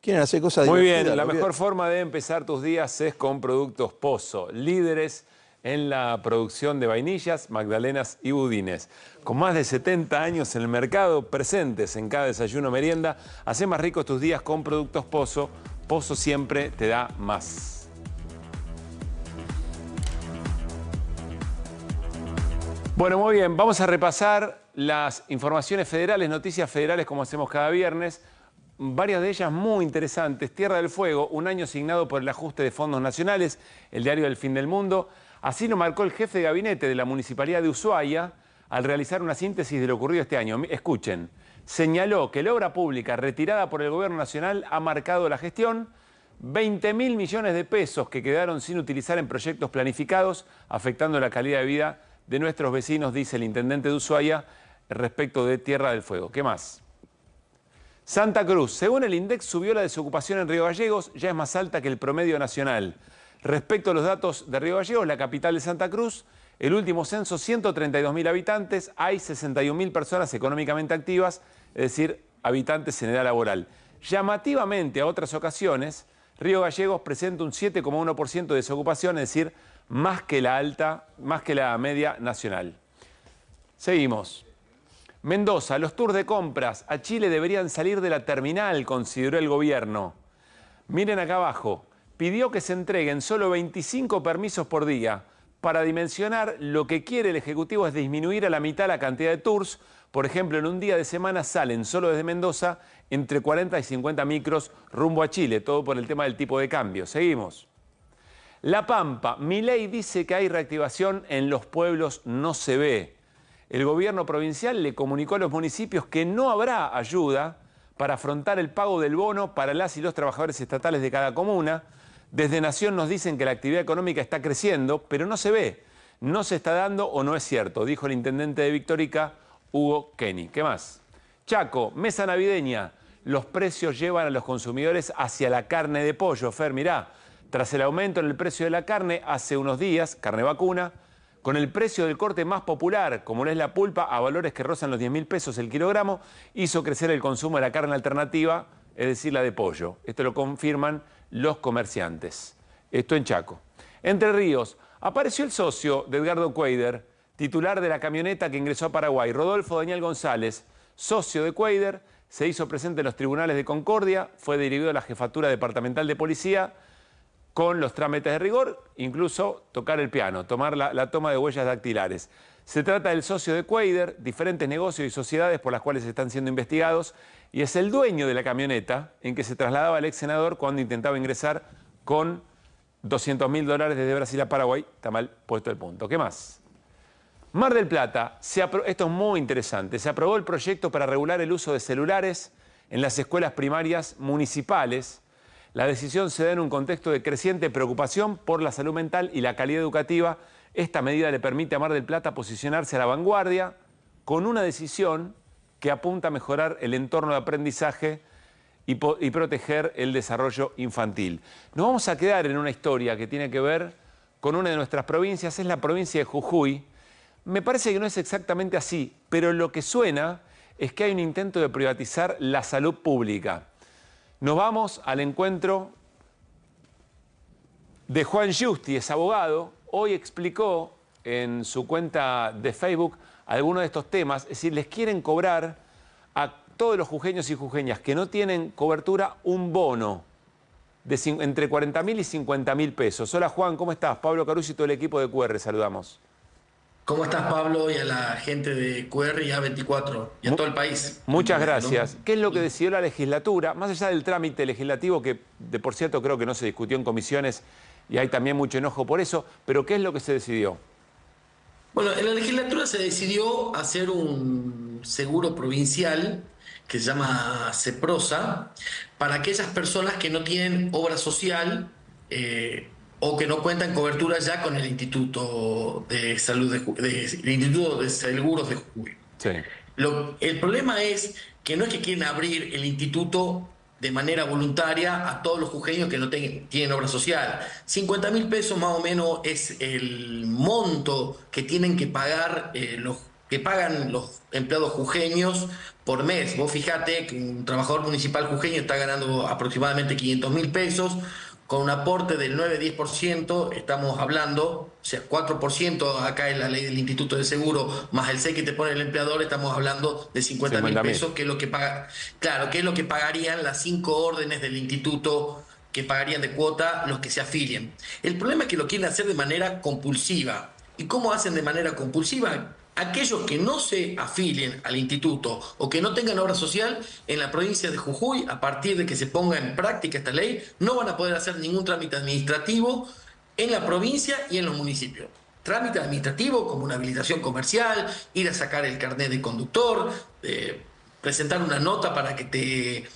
Quieren hacer cosas muy divertidas. bien, la mejor forma de empezar tus días es con Productos Pozo, líderes en la producción de vainillas, magdalenas y budines. Con más de 70 años en el mercado, presentes en cada desayuno o merienda, hacé más ricos tus días con Productos Pozo. Pozo siempre te da más. Bueno, muy bien, vamos a repasar las informaciones federales, noticias federales como hacemos cada viernes. Varias de ellas muy interesantes. Tierra del Fuego, un año asignado por el ajuste de fondos nacionales, el diario del fin del mundo. Así lo marcó el jefe de gabinete de la Municipalidad de Ushuaia al realizar una síntesis de lo ocurrido este año. Escuchen, señaló que la obra pública retirada por el gobierno nacional ha marcado la gestión, 20.000 millones de pesos que quedaron sin utilizar en proyectos planificados, afectando la calidad de vida de nuestros vecinos, dice el intendente de Ushuaia, respecto de Tierra del Fuego. ¿Qué más? Santa Cruz, según el INDEC, subió la desocupación en Río Gallegos, ya es más alta que el promedio nacional. Respecto a los datos de Río Gallegos, la capital de Santa Cruz, el último censo, 132.000 habitantes, hay 61.000 personas económicamente activas, es decir, habitantes en edad laboral. Llamativamente, a otras ocasiones, Río Gallegos presenta un 7,1% de desocupación, es decir, más que la media nacional. Seguimos. Mendoza, los tours de compras a Chile deberían salir de la terminal, consideró el gobierno. Miren acá abajo, pidió que se entreguen solo 25 permisos por día. Para dimensionar, lo que quiere el Ejecutivo es disminuir a la mitad la cantidad de tours. Por ejemplo, en un día de semana salen solo desde Mendoza entre 40 y 50 micros rumbo a Chile, todo por el tema del tipo de cambio. Seguimos. La Pampa, Milei dice que hay reactivación en los pueblos, no se ve. El gobierno provincial le comunicó a los municipios que no habrá ayuda para afrontar el pago del bono para las y los trabajadores estatales de cada comuna. Desde Nación nos dicen que la actividad económica está creciendo, pero no se ve, no se está dando o no es cierto, dijo el intendente de Victorica, Hugo Kenny. ¿Qué más? Chaco, mesa navideña. Los precios llevan a los consumidores hacia la carne de pollo. Fer, mirá, tras el aumento en el precio de la carne hace unos días, carne vacuna, con el precio del corte más popular, como lo es la pulpa, a valores que rozan los 10.000 pesos el kilogramo, hizo crecer el consumo de la carne alternativa, es decir, la de pollo. Esto lo confirman los comerciantes. Esto en Chaco. Entre Ríos, apareció el socio de Edgardo Cuader, titular de la camioneta que ingresó a Paraguay, Rodolfo Daniel González, socio de Cuader, se hizo presente en los tribunales de Concordia, fue dirigido a la Jefatura Departamental de Policía, con los trámites de rigor, incluso tocar el piano, tomar la toma de huellas dactilares. Se trata del socio de Cuader, diferentes negocios y sociedades por las cuales están siendo investigados, y es el dueño de la camioneta en que se trasladaba el ex senador cuando intentaba ingresar con $200.000 desde Brasil a Paraguay. Está mal puesto el punto. ¿Qué más? Mar del Plata, esto es muy interesante, se aprobó el proyecto para regular el uso de celulares en las escuelas primarias municipales. La decisión se da en un contexto de creciente preocupación por la salud mental y la calidad educativa. Esta medida le permite a Mar del Plata posicionarse a la vanguardia con una decisión que apunta a mejorar el entorno de aprendizaje y proteger el desarrollo infantil. Nos vamos a quedar en una historia que tiene que ver con una de nuestras provincias, es la provincia de Jujuy. Me parece que no es exactamente así, pero lo que suena es que hay un intento de privatizar la salud pública. Nos vamos al encuentro de Juan Justi, es abogado. Hoy explicó en su cuenta de Facebook algunos de estos temas. Es decir, les quieren cobrar a todos los jujeños y jujeñas que no tienen cobertura un bono de entre 40.000 y 50.000 pesos. Hola Juan, ¿cómo estás? Pablo Caruso y todo el equipo de QR, saludamos. ¿Cómo estás, Pablo, y a la gente de QR y A24 y a todo el país? Muchas gracias. ¿Qué es lo que decidió la legislatura? Más allá del trámite legislativo, que de por cierto creo que no se discutió en comisiones y hay también mucho enojo por eso, pero ¿qué es lo que se decidió? Bueno, en la legislatura se decidió hacer un seguro provincial que se llama CEPROSA, para aquellas personas que no tienen obra social o que no cuentan cobertura ya con el Instituto de Salud el Instituto de Seguros de Jujuy. Sí. El problema es que no es que quieren abrir el instituto de manera voluntaria a todos los jujeños que no tienen obra social. 50.000 pesos más o menos es el monto que tienen que pagar que pagan los empleados jujeños por mes. Vos fijate que un trabajador municipal jujeño está ganando aproximadamente 500.000 pesos, con un aporte del 9-10%, estamos hablando, o sea, 4% acá en la ley del Instituto de Seguro, más el 6 que te pone el empleador, estamos hablando de 50.000 pesos, que es lo que paga, claro, que es lo que pagarían las 5 órdenes del instituto que pagarían de cuota los que se afilien. El problema es que lo quieren hacer de manera compulsiva. ¿Y cómo hacen de manera compulsiva? Aquellos que no se afilien al instituto o que no tengan obra social en la provincia de Jujuy, a partir de que se ponga en práctica esta ley, no van a poder hacer ningún trámite administrativo en la provincia y en los municipios. Trámite administrativo como una habilitación comercial, ir a sacar el carnet de conductor, presentar una nota para que te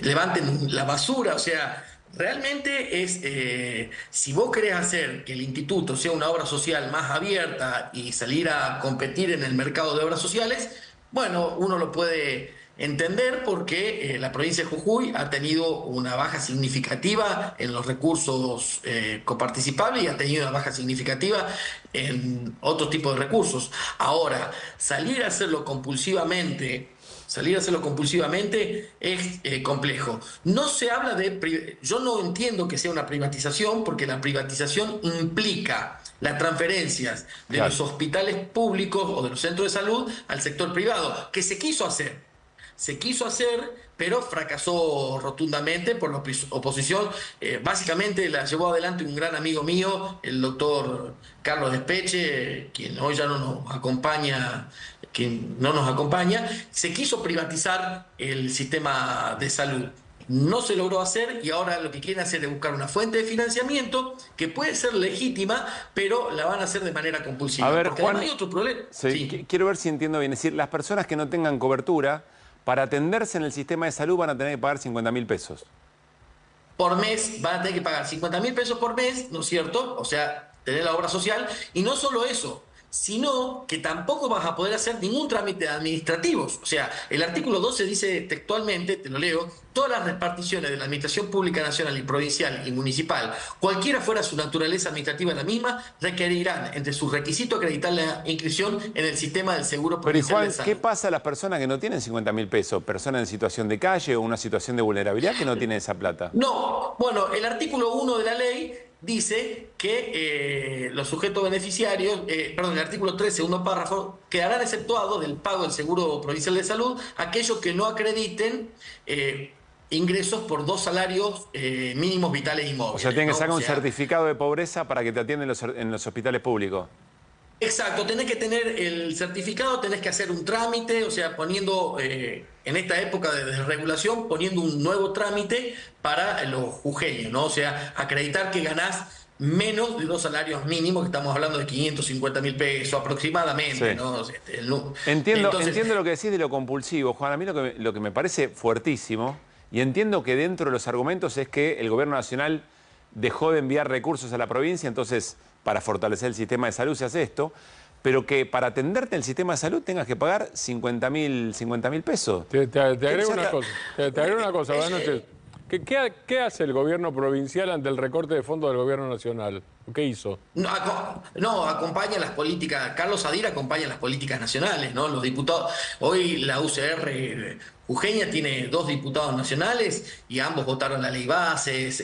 levanten la basura, o sea, realmente es, si vos querés hacer que el instituto sea una obra social más abierta y salir a competir en el mercado de obras sociales, bueno, uno lo puede entender porque la provincia de Jujuy ha tenido una baja significativa en los recursos coparticipables y ha tenido una baja significativa en otro tipo de recursos. Ahora, salir a hacerlo compulsivamente es complejo. No se habla yo no entiendo que sea una privatización, porque la privatización implica las transferencias de los hospitales públicos o de los centros de salud al sector privado, que se quiso hacer, pero fracasó rotundamente por la oposición. Básicamente la llevó adelante un gran amigo mío, el doctor Carlos Despeche, quien hoy ya no nos acompaña. Se quiso privatizar el sistema de salud. No se logró hacer y ahora lo que quieren hacer es buscar una fuente de financiamiento que puede ser legítima, pero la van a hacer de manera compulsiva. A ver, porque Juan, hay otro problema. Sí. Quiero ver si entiendo bien. Es decir, las personas que no tengan cobertura, para atenderse en el sistema de salud van a tener que pagar 50.000 pesos. Por mes van a tener que pagar 50.000 pesos por mes, ¿no es cierto? O sea, tener la obra social. Y no solo eso, sino que tampoco vas a poder hacer ningún trámite administrativo. O sea, el artículo 12 dice textualmente, te lo leo: todas las reparticiones de la Administración Pública Nacional y Provincial y Municipal, cualquiera fuera su naturaleza administrativa la misma, requerirán entre sus requisitos acreditar la inscripción en el sistema del Seguro Provincial de Salud. ¿Qué pasa a las personas que no tienen 50.000 pesos? ¿Personas en situación de calle o una situación de vulnerabilidad que no tienen esa plata? No, bueno, el artículo 1 de la ley dice que los sujetos beneficiarios, el artículo 3, segundo párrafo, quedarán exceptuados del pago del Seguro Provincial de Salud aquellos que no acrediten ingresos por 2 salarios mínimos vitales y móviles. O sea, tienen que sacar un certificado de pobreza para que te atiendan en los hospitales públicos. Exacto, tenés que tener el certificado, tenés que hacer un trámite, o sea, poniendo, en esta época de desregulación, poniendo un nuevo trámite para los jujeños, ¿no? O sea, acreditar que ganás menos de 2 salarios mínimos, que estamos hablando de 550.000 pesos aproximadamente, Sí. ¿no? Entiendo lo que decís de lo compulsivo, Juan. A mí lo que me parece fuertísimo, y entiendo que dentro de los argumentos es que el gobierno nacional dejó de enviar recursos a la provincia, entonces para fortalecer el sistema de salud se hace esto, pero que para atenderte en el sistema de salud tengas que pagar 50.000 pesos. Te agrego una cosa. Te agrego una cosa. Buenas noches. ¿Qué hace el gobierno provincial ante el recorte de fondos del gobierno nacional? ¿Qué hizo? No, acompaña las políticas. Carlos Sadir acompaña las políticas nacionales, ¿no? Los diputados. Hoy la UCR jujeña tiene 2 diputados nacionales y ambos votaron la ley bases,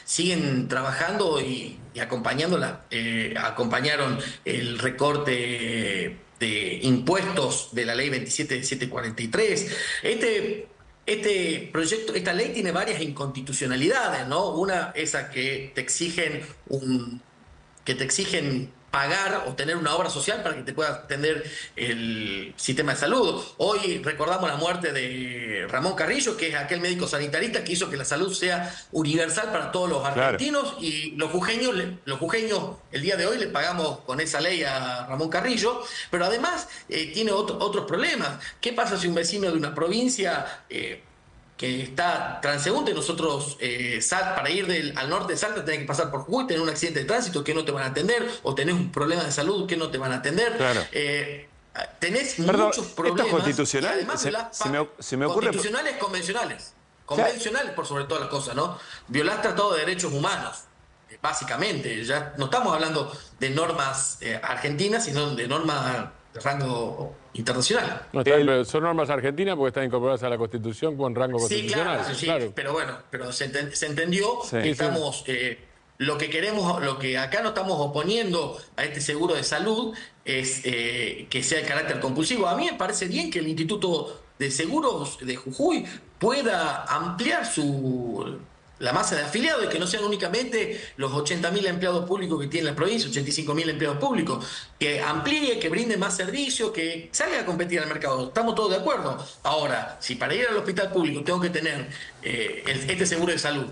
siguen trabajando y acompañaron el recorte de impuestos de la ley 27.743. Esta ley tiene varias inconstitucionalidades, ¿no? Una, esa que te exigen pagar o tener una obra social para que te pueda atender el sistema de salud. Hoy recordamos la muerte de Ramón Carrillo, que es aquel médico sanitarista que hizo que la salud sea universal para todos los argentinos, y los jujeños el día de hoy le pagamos con esa ley a Ramón Carrillo, pero además tiene otros problemas. ¿Qué pasa si un vecino de una provincia que está transeúnte, nosotros para ir al norte de Salta tenés que pasar por Jujuy, tener un accidente de tránsito que no te van a atender, o tenés un problema de salud que no te van a atender? Claro. Tenés muchos problemas. ¿Esto es constitucional? Se me ocurre... Constitucionales, convencionales. Convencionales por sobre todas las cosas, ¿no? Violás tratado de derechos humanos, básicamente. Ya no estamos hablando de normas argentinas, sino de normas de rango internacional. No, pero son normas argentinas porque están incorporadas a la Constitución con rango constitucional. Claro. Pero bueno, se entendió que estamos... lo que queremos, lo que acá no estamos oponiendo a este seguro de salud es que sea de carácter compulsivo. A mí me parece bien que el Instituto de Seguros de Jujuy pueda ampliar la masa de afiliados y que no sean únicamente los 80.000 empleados públicos que tiene la provincia, 85.000 empleados públicos, que amplíe, que brinde más servicios, que salga a competir al mercado. Estamos todos de acuerdo. Ahora, si para ir al hospital público tengo que tener este seguro de salud,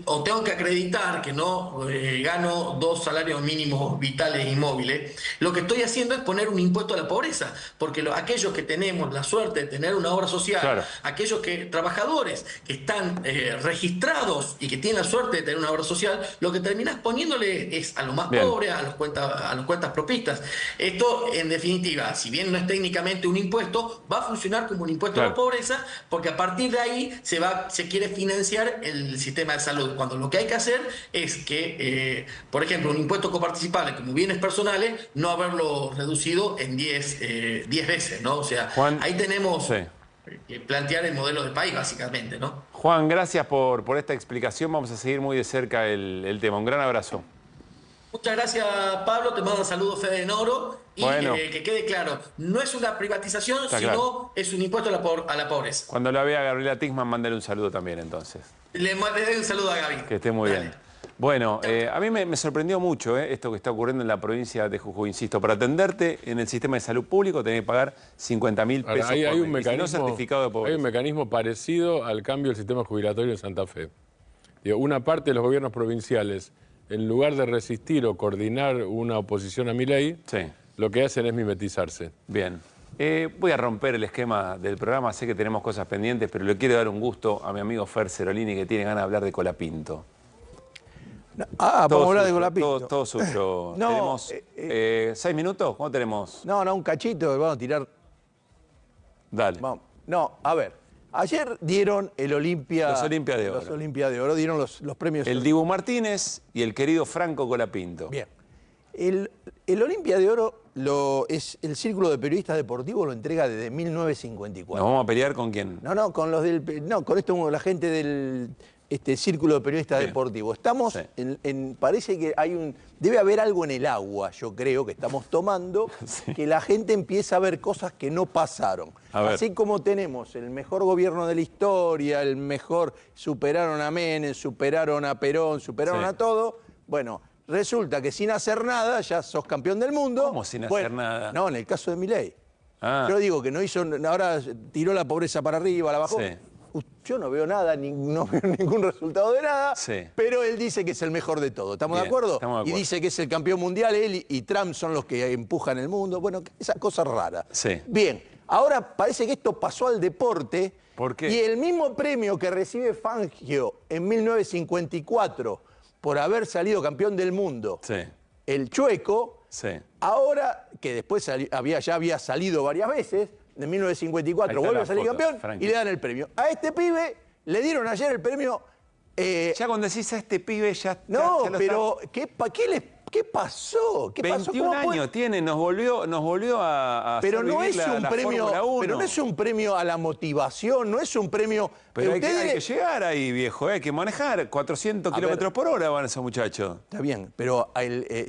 o tengo que acreditar que no gano 2 salarios mínimos vitales y móviles, lo que estoy haciendo es poner un impuesto a la pobreza, porque aquellos que tenemos la suerte de tener una obra social, aquellos trabajadores que están registrados y que tienen la suerte de tener una obra social, lo que terminás poniéndole es a los más pobres, a los cuentas propistas. Esto, en definitiva, si bien no es técnicamente un impuesto, va a funcionar como un impuesto a la pobreza, porque a partir de ahí se quiere financiar el sistema de salud, cuando lo que hay que hacer es que, por ejemplo, un impuesto coparticipable como bienes personales, no haberlo reducido en 10 veces, ¿no? O sea, Juan, ahí tenemos que plantear el modelo de país, básicamente, ¿no? Juan, gracias por esta explicación. Vamos a seguir muy de cerca el tema. Un gran abrazo. Muchas gracias, Pablo. Te mando saludos, Fede Noro. Y que quede claro, no es una privatización, sino es un impuesto a la pobreza. Cuando la vea Gabriela Tisman, mándale un saludo también, entonces. Le doy un saludo a Gaby. Que esté muy bien. Bueno, a mí me sorprendió mucho esto que está ocurriendo en la provincia de Jujuy. Insisto, para atenderte en el sistema de salud público tenés que pagar 50.000 pesos hay por un mes, mecanismo, no certificado de pobreza. Hay un mecanismo parecido al cambio del sistema jubilatorio en Santa Fe. Una parte de los gobiernos provinciales, en lugar de resistir o coordinar una oposición a mi ley, lo que hacen es mimetizarse. Bien. Voy a romper el esquema del programa. Sé que tenemos cosas pendientes, pero le quiero dar un gusto a mi amigo Fer Cerolini, que tiene ganas de hablar de Colapinto. Vamos a hablar de Colapinto. Todo suyo. No, ¿Tenemos 6 minutos? ¿Cuánto tenemos? No, un cachito, vamos a tirar. Dale. Vamos. No, a ver. Ayer dieron el Olimpia... Los Olimpia de Oro. Los Olimpia de Oro, dieron los premios... El Dibu Martínez y el querido Franco Colapinto. Bien. El Olimpia de Oro es el Círculo de Periodistas Deportivos, lo entrega desde 1954. ¿Nos vamos a pelear con quién? No, con la gente del Círculo de Periodistas Deportivos. Estamos parece que debe haber algo en el agua, yo creo, que estamos tomando, que la gente empieza a ver cosas que no pasaron. Así como tenemos el mejor gobierno de la historia, superaron a Menem, superaron a Perón, superaron a todo, bueno... Resulta que sin hacer nada ya sos campeón del mundo. ¿Cómo sin hacer nada? No, en el caso de Milei. Yo digo que no hizo, ahora tiró la pobreza para arriba, la bajó. Yo no veo nada, no veo ningún resultado de nada, pero él dice que es el mejor de todo. ¿Estamos de acuerdo? Y dice que es el campeón mundial, él y Trump son los que empujan el mundo. Bueno, esa cosa rara. Bien, ahora parece que esto pasó al deporte. ¿Por qué? Y el mismo premio que recibe Fangio en 1954... por haber salido campeón del mundo, el Chueco, ahora, que después ya había salido varias veces, en 1954 vuelve a salir campeón y le dan el premio. A este pibe le dieron ayer el premio... ya cuando decís a este pibe ya... No, ya pero ¿qué pasó? 21 años tiene, nos volvió a pero no es un premio, Fórmula 1. Pero no es un premio a la motivación, no es un premio... Pero hay que llegar ahí, viejo, hay que manejar 400 kilómetros por hora van esos muchachos. Está bien, pero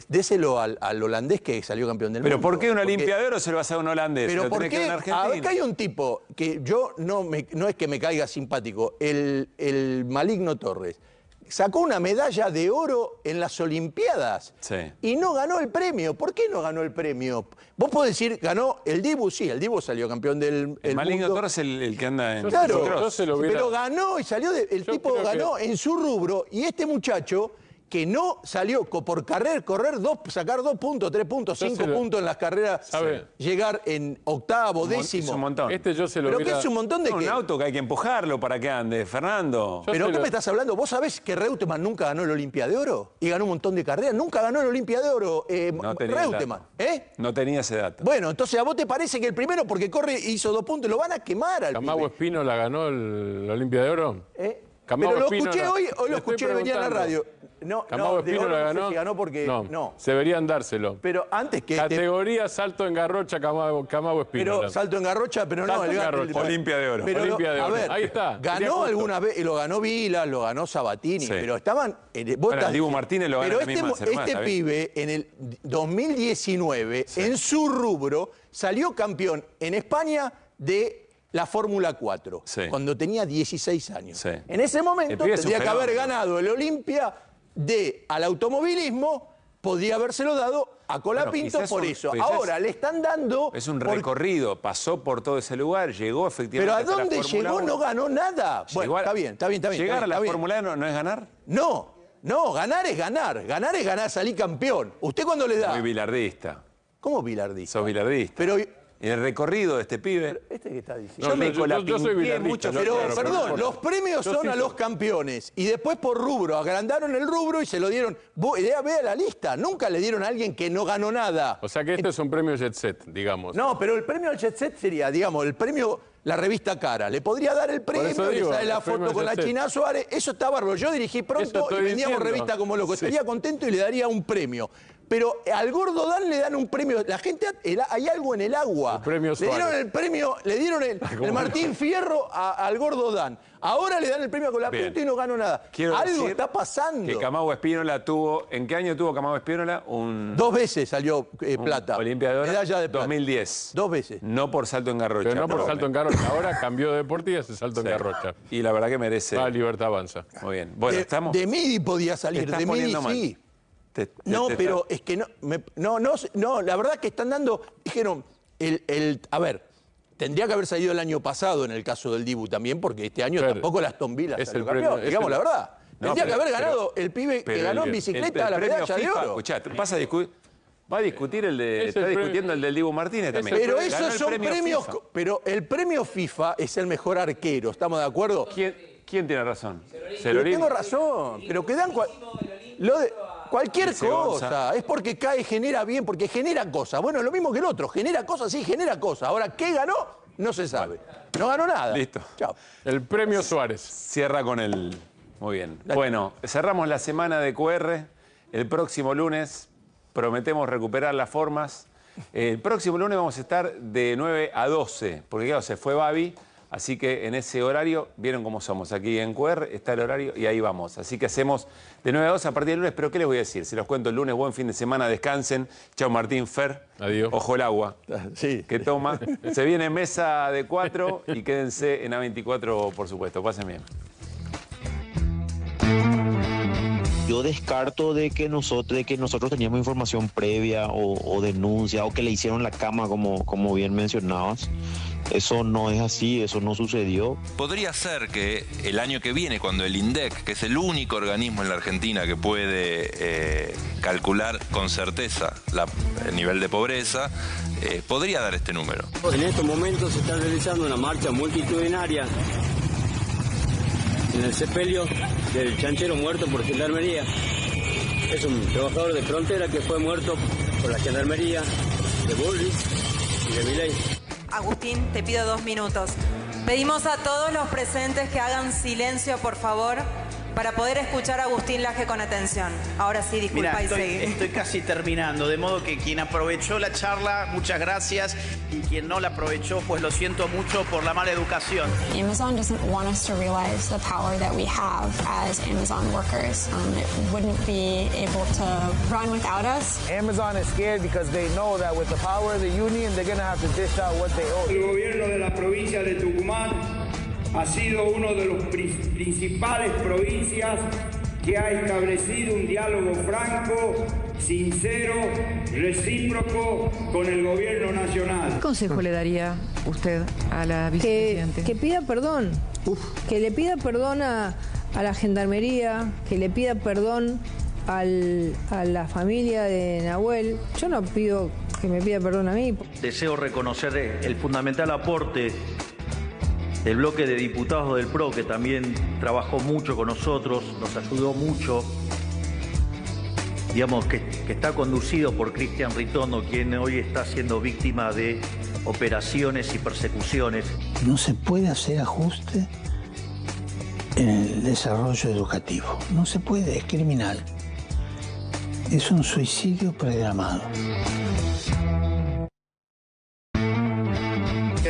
déselo al holandés que salió campeón del mundo. ¿Pero por qué una Olimpia de Oro se lo vas a dar a un holandés? Pero ¿por qué? Acá hay un tipo que yo no es que me caiga simpático, el Maligno Torres. sacó una medalla de oro en las Olimpiadas y no ganó el premio. ¿Por qué no ganó el premio? Vos podés decir, ganó el Dibu, sí, el Dibu salió campeón del el Maligno mundo. Torres es el que anda en... Claro, pero ganó y salió, el tipo ganó en su rubro, y este muchacho que no salió por correr sacar 2 puntos, 3 puntos, 5 puntos en las carreras, llegar en octavo, décimo. Es un montón. ¿Pero qué es un montón de qué? Un auto que hay que empujarlo para que ande, Fernando. ¿Pero qué me estás hablando? ¿Vos sabés que Reutemann nunca ganó la Olimpia de Oro? Y ganó un montón de carreras. Nunca ganó la Olimpia de Oro Reutemann. No tenía ese dato. Bueno, entonces a vos te parece que el primero, porque corre, hizo 2 puntos, lo van a quemar al ¿Camagüey Espino la ganó la Olimpia de Oro? Pero lo escuché hoy lo escuché venía en la radio. Camagüey Espino la ganó. No sé si ganó porque no. Deberían dárselo. Pero antes que categoría salto en garrocha, Camagüey Espino. Pero salto en garrocha, pero no. Olimpia de Oro. Olimpia de Oro. A ver, ahí está. Ganó alguna vez, y lo ganó Vila, lo ganó Sabatini, pero estaban... Dibu Martínez lo ganó este pibe, en el 2019, en su rubro, salió campeón en España de la Fórmula 4, cuando tenía 16 años. En ese momento tendría que haber ganado el Olimpia al automovilismo, podría habérselo dado a Colapinto por eso. Ahora le están dando... Es un recorrido, pasó por todo ese lugar, llegó efectivamente. Pero ¿a dónde llegó? No ganó nada. Bueno, está bien. ¿Llegar a la Fórmula 1 no es ganar? No, ganar es ganar. Ganar es ganar, salir campeón. ¿Usted cuándo le da? Soy bilardista. ¿Cómo bilardista? Sos bilardista. Pero... el recorrido de este pibe... ¿Este qué está diciendo? Yo soy bilardista. Pero, perdón, los premios son a los campeones. Y después por rubro, agrandaron el rubro y se lo dieron... Vea la lista, nunca le dieron a alguien que no ganó nada. O sea que este es un premio Jet Set, digamos. No, pero el premio al Jet Set sería, digamos, el premio... La revista Cara. Le podría dar el premio, le sale la foto con la China Suárez. Eso está bárbaro. Yo dirigí pronto y vendíamos revista como loco. Estaría contento y le daría un premio. Pero al Gordo Dan le dan un premio. La gente, hay algo en el agua. El premio Suárez. Le dieron el premio, le dieron el Martín Fierro al Gordo Dan. Ahora le dan el premio a Colapinto y no ganó nada. Algo está pasando. Que Camagüey Espínola tuvo... ¿En qué año tuvo Camagüey Espínola? 2 veces salió plata. Olimpia de Oro. Medalla de plata. 2010. 2 veces. No por salto en garrocha. Pero no por salto en garrocha. Ahora cambió de deporte y hace salto en garrocha. Y la verdad que merece... Libertad avanza. Muy bien. Bueno, estamos... De Midi podía salir. De Midi sí. Pero es que no, la verdad que están dando... Dijeron, a ver... Tendría que haber salido el año pasado en el caso del Dibu también, porque este año tampoco las Tombilas salió campeón, digamos la verdad. Tendría que haber ganado el pibe que ganó en bicicleta la medalla de oro. Escuchá, va a discutir está discutiendo el del Dibu Martínez también. Pero esos son premios... Pero el premio FIFA es el mejor arquero, ¿estamos de acuerdo? ¿Quién tiene razón? Celorín. Tengo razón, pero que dan... Cualquier cosa, es porque cae, genera bien, porque genera cosas. Bueno, lo mismo que el otro, genera cosas, sí, genera cosas. Ahora, ¿qué ganó? No se sabe. No ganó nada. Listo. Chao. El premio Suárez. Cierra con el... Muy bien. Bueno, cerramos la semana de QR. El próximo lunes prometemos recuperar las formas. El próximo lunes vamos a estar de 9 a 12, porque claro, se fue Babi. Así que en ese horario, vieron cómo somos. Aquí en QR está el horario y ahí vamos. Así que hacemos de 9 a 12 a partir del lunes. Pero ¿qué les voy a decir? Si los cuento el lunes, buen fin de semana, descansen. Chao Martín, Fer. Adiós. Ojo el agua. Sí. Que toma. Se viene mesa de 4 y quédense en A24, por supuesto. Pasen bien. Yo descarto de que nosotros teníamos información previa o denuncia o que le hicieron la cama, como bien mencionabas. Eso no es así, eso no sucedió. Podría ser que el año que viene, cuando el INDEC, que es el único organismo en la Argentina que puede calcular con certeza el nivel de pobreza, podría dar este número. En estos momentos se está realizando una marcha multitudinaria en el sepelio del chanchero muerto por Gendarmería. Es un trabajador de frontera que fue muerto por la Gendarmería de Bullrich y de Milei. Agustín, te pido 2 minutos. Pedimos a todos los presentes que hagan silencio, por favor, para poder escuchar a Agustín Laje con atención. Ahora sí, disculpa. Mirá, estoy casi terminando, de modo que quien aprovechó la charla, muchas gracias, y quien no la aprovechó, pues lo siento mucho por la mala educación. Amazon doesn't want us to realize the power that we have as Amazon workers. It wouldn't be able to run without us. Amazon is scared because they know that with the power of the union, they're going to have to dish out what they owe. El gobierno de la provincia de Tucumán ha sido uno de los principales provincias que ha establecido un diálogo franco, sincero, recíproco con el gobierno nacional. ¿Qué consejo le daría usted a la vicepresidenta? Que pida perdón, que le pida perdón a la gendarmería, que le pida perdón a la familia de Nahuel. Yo no pido que me pida perdón a mí. Deseo reconocer el fundamental aporte del bloque de diputados del PRO, que también trabajó mucho con nosotros, nos ayudó mucho, digamos, que está conducido por Cristian Ritondo, quien hoy está siendo víctima de operaciones y persecuciones. No se puede hacer ajuste en el desarrollo educativo. No se puede, es criminal. Es un suicidio programado.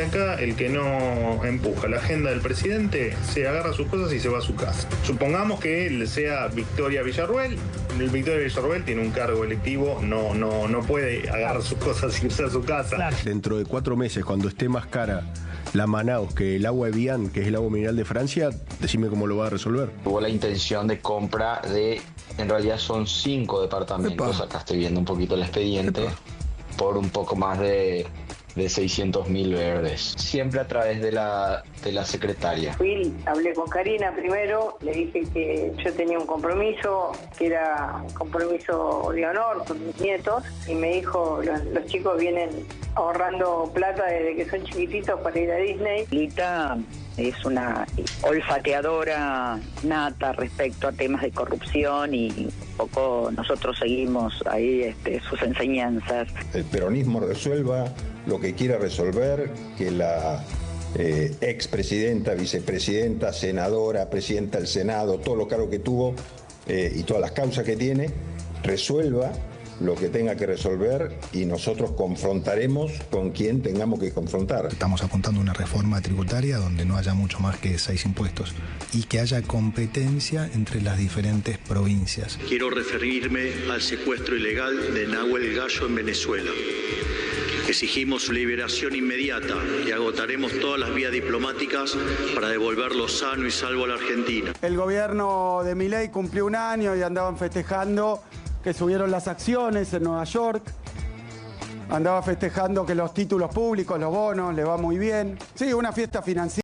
Acá el que no empuja la agenda del presidente se agarra sus cosas y se va a su casa. Supongamos que él sea Victoria Villarruel. El Victoria Villarruel tiene un cargo electivo, no puede agarrar sus cosas y irse a su casa. Claro. Dentro de 4 meses, cuando esté más cara la Manaus que el agua Evian, que es el agua mineral de Francia, decime cómo lo va a resolver. Hubo la intención de compra de, en realidad son 5 departamentos. Acá estoy viendo un poquito el expediente, por un poco más de 600.000 verdes, siempre a través de la secretaria. Hablé con Karina primero, le dije que yo tenía un compromiso, que era un compromiso de honor con mis nietos, y me dijo, los chicos vienen ahorrando plata desde que son chiquititos para ir a Disney. Lita es una olfateadora nata respecto a temas de corrupción y un poco nosotros seguimos ahí sus enseñanzas. El peronismo resuelva lo que quiera resolver, que la expresidenta, vicepresidenta, senadora, presidenta del Senado, todos los cargos que tuvo y todas las causas que tiene, resuelva lo que tenga que resolver y nosotros confrontaremos con quien tengamos que confrontar. Estamos apuntando a una reforma tributaria donde no haya mucho más que 6 impuestos y que haya competencia entre las diferentes provincias. Quiero referirme al secuestro ilegal de Nahuel Gallo en Venezuela. Exigimos su liberación inmediata y agotaremos todas las vías diplomáticas para devolverlo sano y salvo a la Argentina. El gobierno de Milei cumplió 1 año y andaban festejando que subieron las acciones en Nueva York. Andaba festejando que los títulos públicos, los bonos, le va muy bien. Sí, una fiesta financiera.